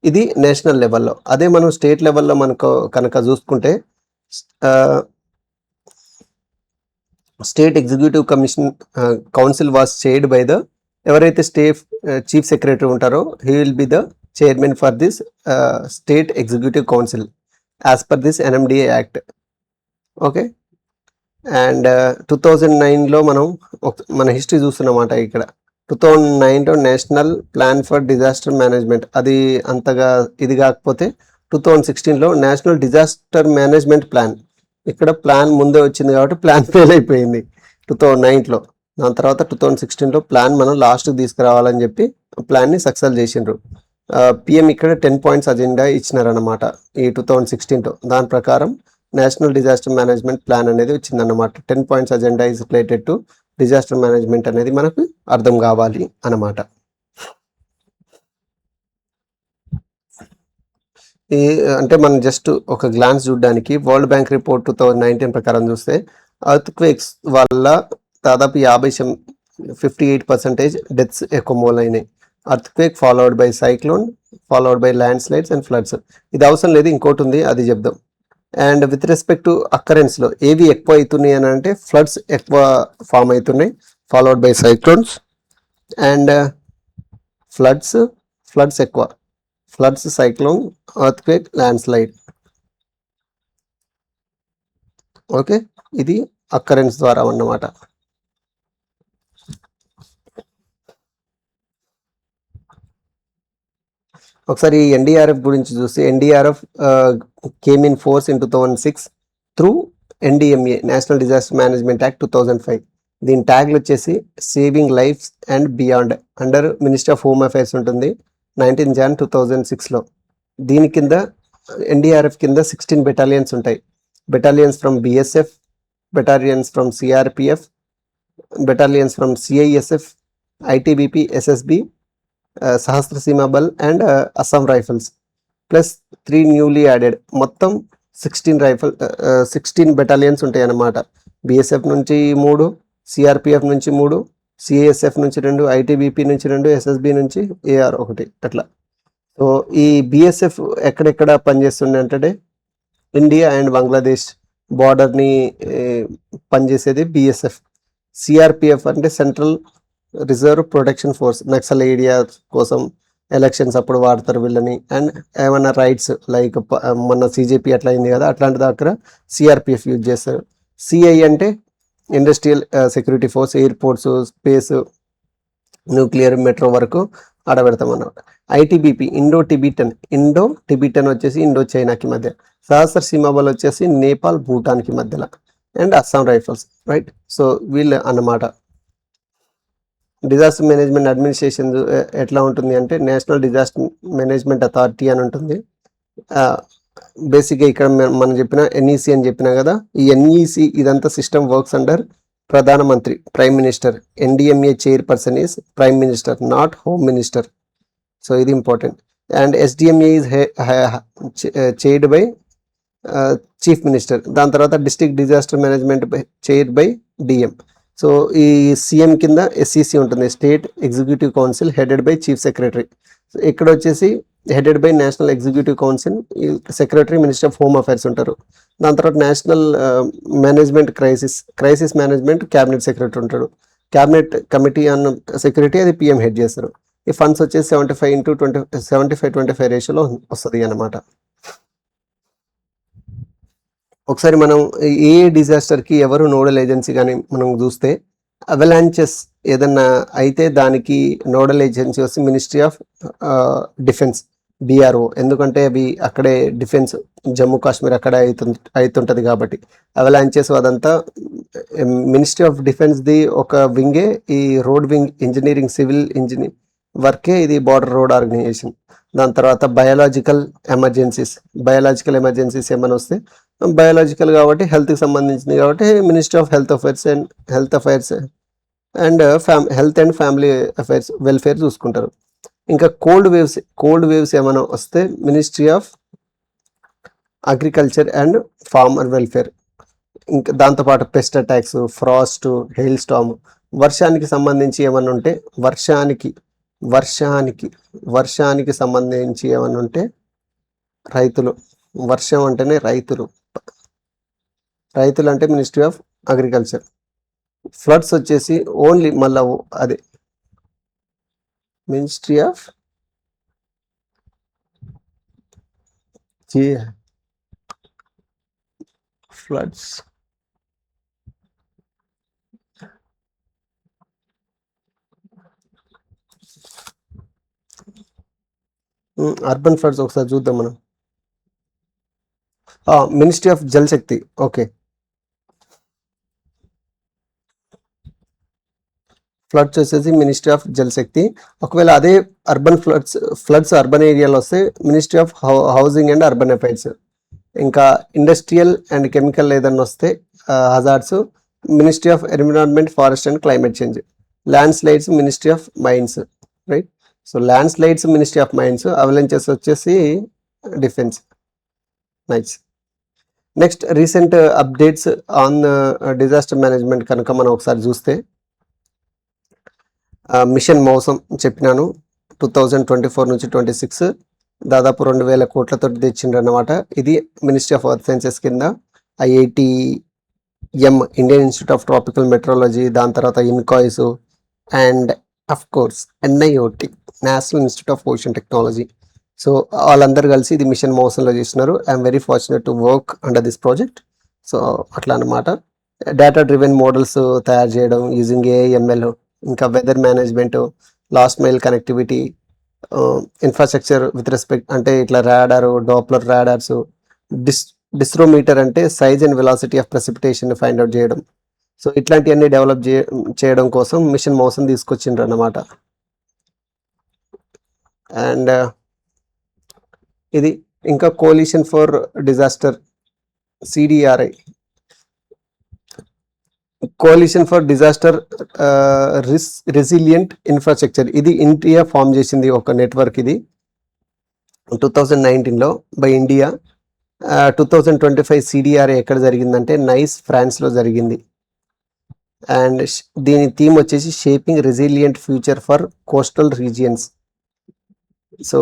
ఇది నేషనల్ లెవెల్లో. అదే మనం స్టేట్ లెవెల్లో మనకు కనుక చూసుకుంటే state executive commission council was chaired by the ఎవరైతే స్టేట్ చీఫ్ సెక్రటరీ ఉంటారో he will be the chairman for this state executive council as per this NMDA act. Okay, and 2009లో మనం మన హిస్టరీ చూస్తున్నమాట. ఇక్కడ 2009లో national plan for disaster management అది అంతగా ఇది కాకపోతే 2016లో నేషనల్ డిజాస్టర్ మేనేజ్మెంట్ ప్లాన్. ఇక్కడ ప్లాన్ ముందే వచ్చింది కాబట్టి ప్లాన్ ఫెయిల్ అయిపోయింది 2009లో. దాని తర్వాత 2016లో ప్లాన్ మనం లాస్ట్కి తీసుకురావాలని చెప్పి ప్లాన్ని సక్సెస్ చేసిండ్రు. పిఎం ఇక్కడ 10 పాయింట్స్ అజెండా ఇచ్చినారన్నమాట ఈ 2016లో. దాని ప్రకారం నేషనల్ డిజాస్టర్ మేనేజ్మెంట్ ప్లాన్ అనేది వచ్చిందన్నమాట. 10 points agenda is related to disaster management అనేది మనకు అర్థం కావాలి అన్నమాట. ఈ అంటే మనం జస్ట్ ఒక గ్లాన్స్ చూడడానికి వరల్డ్ బ్యాంక్ రిపోర్ట్ 2019 ప్రకారం చూస్తే అర్త్ క్వేక్స్ వల్ల దాదాపు 58% డెత్స్ ఎక్కువ మూలైనాయి. Earthquake followed by cyclone followed by landslides and floods. ఇది అవసరం లేదు, ఇంకోటి ఉంది అది చెప్దాం. అండ్ విత్ రెస్పెక్ట్ టు అక్కరెన్స్లో ఏవి ఎక్కువ అవుతున్నాయి అని అంటే ఫ్లడ్స్ ఎక్కువ ఫామ్ అవుతున్నాయి followed by cyclones and floods ఎక్కువ, floods, cyclone, earthquake, landslide. Okay, ఇది అక్కరెన్స్ ద్వారా అన్నమాట. ఒకసారి ఎన్డీఆర్ఎఫ్ గురించి చూస్తే NDRF came in force in 2006 through NDMA national disaster management act 2005. దీని ట్యాగ్లు వచ్చేసి saving lives and beyond under ministry of home affairs ఉంటుంది 19 Jan 2006లో. దీని కింద ఎన్డీఆర్ఎఫ్ కింద 16 బెటాలియన్స్ ఉంటాయి. Battalions from BSF, battalions from CRPF, battalions from CISF, ITBP, SSB, Sashastra Seema Bal and Assam rifles plus 3 newly added. మొత్తం 16 battalions ఉంటాయి అన్నమాట. బిఎస్ఎఫ్ నుంచి 3, సిఆర్పిఎఫ్ నుంచి 3, సిఐఎస్ఎఫ్ నుంచి 2, ఐటీబీపీ నుంచి 2, ఎస్ఎస్బి నుంచి ఏఆర్ 1 అట్లా. సో ఈ బిఎస్ఎఫ్ ఎక్కడెక్కడ పనిచేస్తుండే అంటే ఇండియా అండ్ బంగ్లాదేశ్ బార్డర్ని పనిచేసేది బిఎస్ఎఫ్. సిఆర్పిఎఫ్ అంటే central reserve protection force, Naxal area కోసం ఎలక్షన్స్ అప్పుడు వాడతారు వీళ్ళని. అండ్ ఏమైనా రైట్స్ లైక్ మొన్న సిజేపీ అట్లా అయింది కదా, అట్లాంటి దగ్గర సిఆర్పిఎఫ్ యూజ్ చేస్తారు. సిఐ అంటే industrial security force, airports, space, nuclear, metro వరకు ఆడబెడతాం అన్నమాట. ఐటీబీపీ ఇండో టిబిటన్ వచ్చేసి ఇండో చైనాకి మధ్య, సహస్ర సీమాబల్ వచ్చేసి నేపాల్, భూటాన్కి మధ్యలో, and Assam rifles, right. So వీళ్ళు అన్నమాట. డిజాస్టర్ మేనేజ్మెంట్ అడ్మినిస్ట్రేషన్ ఎట్లా ఉంటుంది అంటే నేషనల్ డిజాస్టర్ మేనేజ్మెంట్ అథారిటీ అని ఉంటుంది. బేసిక్గా ఇక్కడ మనం చెప్పిన ఎన్ఈసి అని చెప్పినా కదా, ఈ ఎన్ఈసి ఇదంతా సిస్టమ్ వర్క్స్ అండర్ ప్రధానమంత్రి, prime minister. NDMA chairperson is prime minister, not home minister. So ఇది important. And SDMA is chaired by chief minister. దాని తర్వాత district disaster management chaired by DM. So ఈ సీఎం కింద SCC ఉంటుంది, state executive council headed by chief secretary. ఇక్కడ వచ్చేసి headed by national executive council, secretary minister of home affairs ఉంటారు. దాని తర్వాత national management crisis management cabinet secretary ఉంటాడు. Cabinet committee on security అది పిఎం హెడ్ చేస్తారు. ఈ ఫండ్స్ వచ్చేసి 75-25 రేషియోలో వస్తుంది అన్నమాట. ఒకసారి మనం ఏ డిజాస్టర్కి ఎవరు నోడల్ ఏజెన్సీ కానీ మనం చూస్తే అవలాంచెస్ ఏదన్నా అయితే దానికి నోడల్ ఏజెన్సీ వస్తే మినిస్ట్రీ ఆఫ్ డిఫెన్స్, బిఆర్ఓ. ఎందుకంటే అవి అక్కడే డిఫెన్స్, జమ్మూ కాశ్మీర్ అక్కడే అవుతుంటుంది కాబట్టి అవలాంచెస్ అదంతా మినిస్ట్రీ ఆఫ్ డిఫెన్స్ది ఒక వింగే. ఈ road wing engineering, civil engineer వర్కే ఇది బార్డర్ రోడ్ ఆర్గనైజేషన్. దాని తర్వాత బయాలజికల్ ఎమర్జెన్సీస్ ఏమైనా వస్తే బయాలజికల్ కాబట్టి హెల్త్కి సంబంధించింది కాబట్టి ministry of health affairs and health and family affairs, welfare చూసుకుంటారు. ఇంకా కోల్డ్ వేవ్స్ ఏమైనా వస్తే ministry of agriculture and farmer welfare. ఇంకా దాంతోపాటు pest attacks, frost, hail storm, వర్షానికి సంబంధించి ఏమైనా ఉంటే వర్షానికి వర్షానికి సంబంధించి ఏమన్నా ఉంటే రైతులు, వర్షం అంటేనే రైతులు అంటే మినిస్ట్రీ ఆఫ్ అగ్రికల్చర్. ఫ్లడ్స్ వచ్చేసి ఓన్లీ మళ్ళా అదే ministry of floods. Urban floods ఒకసారి చూద్దాం మనం. Ministry of Jal Shakti. Okay, floods వచ్చేసి మినిస్ట్రీ ఆఫ్ జల్ శక్తి. ఒకవేళ అదే అర్బన్ ఫ్లడ్స్ అర్బన్ ఏరియాలో వస్తే ministry of housing and urban affairs. ఇంకా ఇండస్ట్రియల్ అండ్ కెమికల్ ఏదన్నా వస్తే hazards ministry of environment, forest and climate change. Landslides ministry of mines, right. So landslides ministry of mines, అవలంచెస్ వచ్చేసి defence. Nice. Next recent updates on disaster management కనుక మనం ఒకసారి చూస్తే, machine మౌసం చెప్పినాను 2024 నుంచి 26 దాదాపు 2000 కోట్లతో తెచ్చిండ్రు అన్నమాట. ఇది మినిస్ట్రీ ఆఫ్ ఎర్త్ సైన్సెస్ కింద IITM Indian institute of tropical meteorology, దాని తర్వాత INCOIS and of course NIOT national institute of ocean technology. So వాళ్ళందరూ కలిసి ఇది మిషన్ మౌసంలో చేస్తున్నారు. I'm very fortunate to work under this project. So అట్లా అనమాట. డేటా డ్రివెన్ మోడల్స్ తయారు చేయడం యూజింగ్ AIML, ఇంకా weather management, last mile connectivity, infrastructure with respect అంటే ఇట్లా రాడారు, డాప్లర్ రాడార్స్, డిస్ట్రోమీటర్ అంటే size and velocity of precipitation find out చేయడం. So ఇట్లాంటివన్నీ డెవలప్ చేయడం కోసం మిషన్ మౌసం తీసుకొచ్చిండ్రు అన్నమాట. అండ్ ఇది ఇంకా కోalition ఫర్ డిజాస్టర్ CDRI, కోalition ఫర్ డిజాస్టర్ రెసిలియంట్ ఇన్ఫ్రాస్ట్రక్చర్. ఇది ఇండియా ఫామ్ చేసింది ఒక నెట్వర్క్. ఇది 2019లో బై ఇండియా. 2025 CDRI ఎక్కడ జరిగిందంటే నైస్, ఫ్రాన్స్లో జరిగింది. అండ్ దీని థీమ్ వచ్చేసి shaping resilient future for coastal regions. So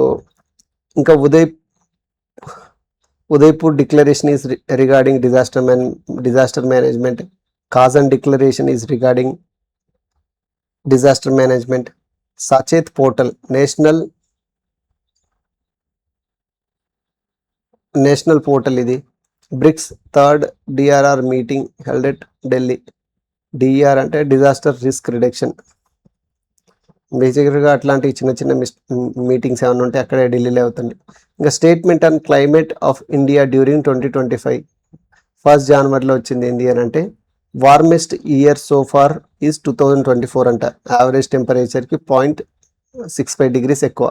ఇంకా Udaipur declaration is regarding disaster management. Kazan declaration is regarding disaster management. Sachet portal, national portal ఇది. BRICS third DRR meeting held at Delhi. DRR అంటే disaster risk reduction. బేసిక్గా అట్లాంటి చిన్న చిన్న meetings ఏమైనా ఉంటే అక్కడే ఢిల్లీలో అవుతుంది. ఇంకా statement on climate of India during 2025 1 జనవరిలో వచ్చింది. ఏంటి అని అంటే warmest year so far is 2024 అంట. యావరేజ్ టెంపరేచర్కి 0.65 degrees ఎక్కువ.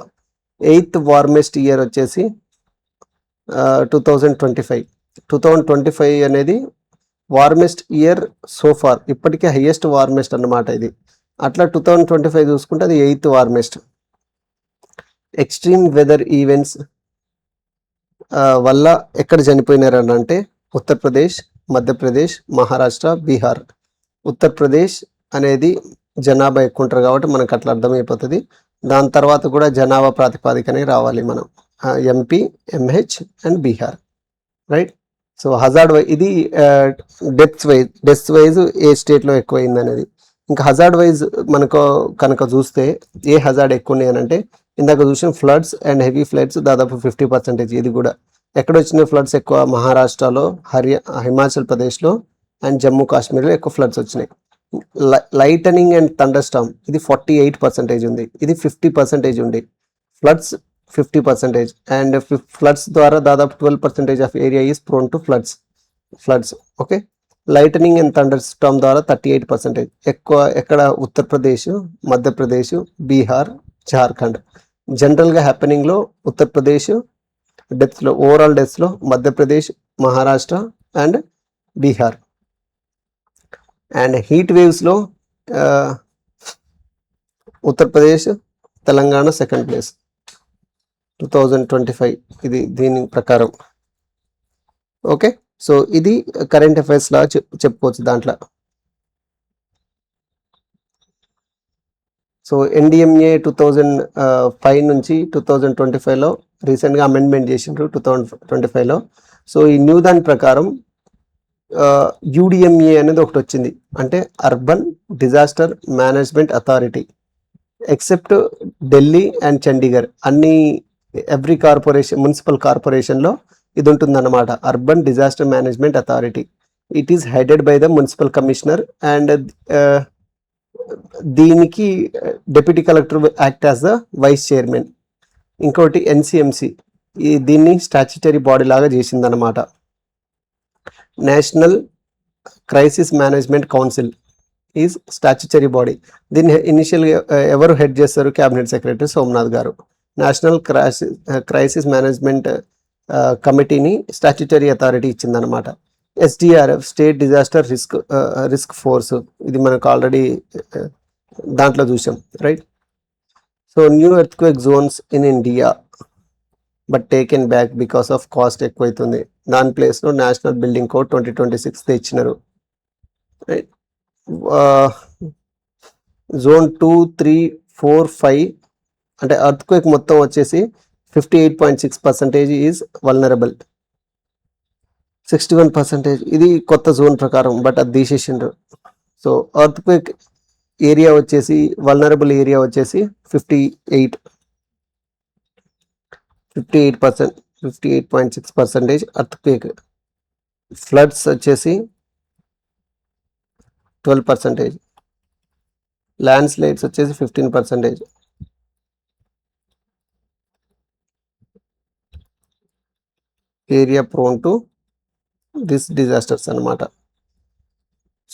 8th వార్మెస్ట్ ఇయర్ వచ్చేసి 2025. 2025 అనేది వార్మెస్ట్ ఇయర్ సో ఫార్, ఇప్పటికే హైయెస్ట్ వార్మెస్ట్ అన్నమాట ఇది. అట్లా 2025 చూసుకుంటే అది 8th warmest. Extreme weather events వల్ల ఎక్కడ చనిపోయినారు అని అంటే ఉత్తరప్రదేశ్, మధ్యప్రదేశ్, మహారాష్ట్ర, బీహార్. ఉత్తరప్రదేశ్ అనేది జనాభా ఎక్కువ ఉంటారు కాబట్టి మనకు అట్లా అర్థమైపోతుంది. దాని తర్వాత కూడా జనాభా ప్రాతిపాదికనే రావాలి మనం, MP, MH and Bihar, right. So hazard wise ఇది డెత్స్ వైజ్ ఏ స్టేట్లో ఎక్కువైంది అనేది. ఇంకా హజార్డ్ వైజ్ మనకు కనుక చూస్తే ఏ హజార్డ్ ఎక్కువ ఉన్నాయి అని అంటే ఇందాక చూసిన ఫ్లడ్స్ అండ్ హెవీ ఫ్లడ్స్ దాదాపు 50%. ఇది కూడా ఎక్కడ వచ్చిన ఫ్లడ్స్ ఎక్కువ, మహారాష్ట్రలో, హిమాచల్ ప్రదేశ్లో అండ్ జమ్మూ కాశ్మీర్లో ఎక్కువ ఫ్లడ్స్ వచ్చినాయి. లైటనింగ్ అండ్ థండర్ స్టార్మ్ ఇది 48% ఉంది. ఇది 50% ఉంది. ఫ్లడ్స్ 50% అండ్ ఫ్లడ్స్ ద్వారా దాదాపు 12% of area is prone to floods. Okay. Lightning and thunderstorm ద్వారా 38% ఎక్కువ. ఎక్కడ? ఉత్తరప్రదేశ్, మధ్యప్రదేశ్, బీహార్, జార్ఖండ్. జనరల్గా హ్యాపెనింగ్లో ఉత్తరప్రదేశ్ డెత్స్లో, ఓవరాల్ డెత్స్లో Madhya Pradesh, Maharashtra and Bihar. And heat వేవ్స్లో ఉత్తరప్రదేశ్, తెలంగాణ సెకండ్ ప్లేస్ 2025 ఇది దీని ప్రకారం. ఓకే. సో ఇది కరెంట్ అఫైర్స్ లా చెప్పుకోవచ్చు. దాంట్లో సో ఎన్డిఎంఏ 2005 నుంచి 2025లో రీసెంట్గా అమెండ్మెంట్ చేసిండ్రు 2025లో. సో ఈ న్యూ దాని ప్రకారం యూడిఎంఏ అనేది ఒకటి వచ్చింది, అంటే urban disaster management authority. Except Delhi and Chandigarh అన్ని ఎవ్రీ కార్పొరేషన్ మున్సిపల్ కార్పొరేషన్లో ఇది ఉంటుందన్నమాట, urban disaster management authority. It is headed by the municipal commissioner and దీనికి deputy collector act as the vice chairman. ఇంకోటి ఎన్సిఎంసి, దీన్ని స్టాచ్యుటరీ బాడీ లాగా చేసిందన్నమాట. National crisis management council is statutory body. దీన్ని ఇనిషియల్గా ఎవరు హెడ్ చేస్తారు? Cabinet secretary Somnath garu. National crisis management కమిటీని స్టాచ్యుటరీ అథారిటీ ఇచ్చిందనమాట. SDRF state disaster risk force, ఇది మనకు ఆల్రెడీ దాంట్లో చూసాం, right? So new earthquake Jones in India but taken back because of cost ఎక్కువ అవుతుంది. దాని ప్లేస్లో నేషనల్ బిల్డింగ్ కోడ్ 2026 తెచ్చినారు, రైట్? జోన్ 2, 3, 4, 5 అంటే ఎర్త్క్వేక్ మొత్తం వచ్చేసి 58.6% ఈజ్ వల్నరబుల్. 61% ఇది కొత్త జోన్ ప్రకారం, బట్ అది తీసేసిండ్రు. సో ఎర్త్క్వేక్ ఏరియా వచ్చేసి వల్నరబుల్ ఏరియా వచ్చేసి 58.6% ఎర్త్క్వేక్. ఫ్లడ్స్ వచ్చేసి 12%, ల్యాండ్ స్లైడ్స్ వచ్చేసి 15%. Area prone to this disasters అన్నమాట.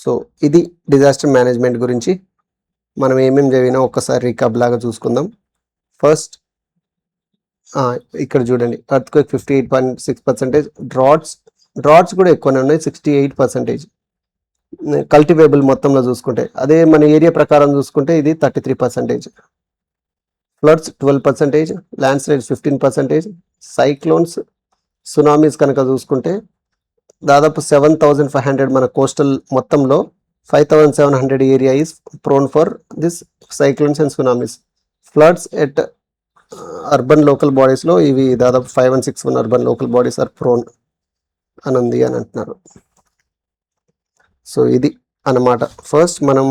సో ఇది డిజాస్టర్ మేనేజ్మెంట్ గురించి మనం ఏమేమి చదివినా ఒక్కసారి రీకాప్ లాగా చూసుకుందాం. ఫస్ట్ ఇక్కడ చూడండి, ఎర్త్క్వేక్ 58.6%, డ్రాట్స్ కూడా ఎక్కువనే ఉన్నాయి, 68%. కల్టివేబుల్ మొత్తంలో చూసుకుంటే, అదే మన ఏరియా ప్రకారం చూసుకుంటే ఇది 33%. Floods 12%, landslides 15%, cyclones tsunamis కనుక చూసుకుంటే దాదాపు 7,500 మన కోస్టల్ మొత్తంలో 5,700 area is prone for this cyclones and tsunamis. Floods at urban local బాడీస్లో ఇవి దాదాపు 5 and 6 urban local bodies are prone అని ఉంది అని అంటున్నారు. సో ఇది అన్నమాట. ఫస్ట్ మనం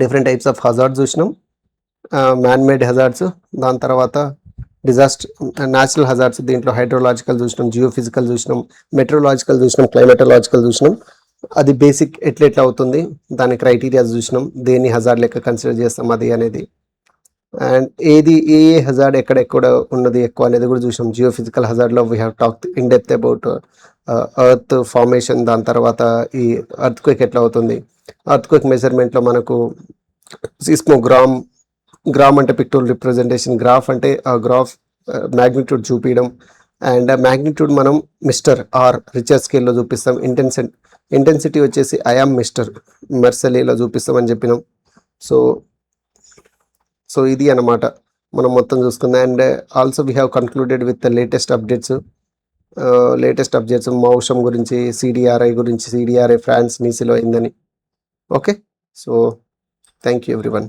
డిఫరెంట్ టైప్స్ ఆఫ్ హజార్డ్స్ చూసినాం, మ్యాన్ మేడ్ హజార్డ్స్, దాని తర్వాత డిజాస్టర్ న్యాచురల్ హజార్డ్స్, దీంట్లో హైడ్రోలాజికల్ చూసినాం, జియోఫిజికల్ చూసినాం, మెట్రోలాజికల్ చూసినాం, క్లైమేటలాజికల్ చూసినాం. అది బేసిక్ ఎట్లా అవుతుంది దాని క్రైటీరియాస్ చూసినాం, దేన్ని హజార్డ్ లెక్క కన్సిడర్ చేస్తాం అది అనేది, అండ్ ఏ హజార్డ్ ఎక్కడ ఉన్నది ఎక్కువ అనేది కూడా చూసినాం. జియోఫిజికల్ హజార్డ్లో we have talk in depth about earth formation, దాని తర్వాత ఈ ఎర్త్క్వేక్ ఎట్లా అవుతుంది. ఎర్త్క్వేక్ మెజర్మెంట్లో మనకు సిస్మోగ్రామ్, గ్రామ్ అంటే పిక్టోరియల్ రిప్రజెంటేషన్, గ్రాఫ్ అంటే ఆ గ్రాఫ్ మ్యాగ్నిట్యూడ్ చూపించడం, అండ్ మ్యాగ్నిట్యూడ్ మనం మిస్టర్ ఆర్ రిచర్ స్కేల్లో చూపిస్తాం. ఇంటెన్సిటీ వచ్చేసి ఐఆమ్ మిస్టర్ మెర్సలీలో చూపిస్తామని చెప్పినాం. సో ఇది అన్నమాట మనం మొత్తం చూసుకుందాం. And also we have concluded with the latest updates Mausam గురించి, సిడిఆర్ఐ గురించి, సిడిఆర్ఐ ఫ్రాన్స్ నీసిలో అయిందని. Okay, so thank you everyone.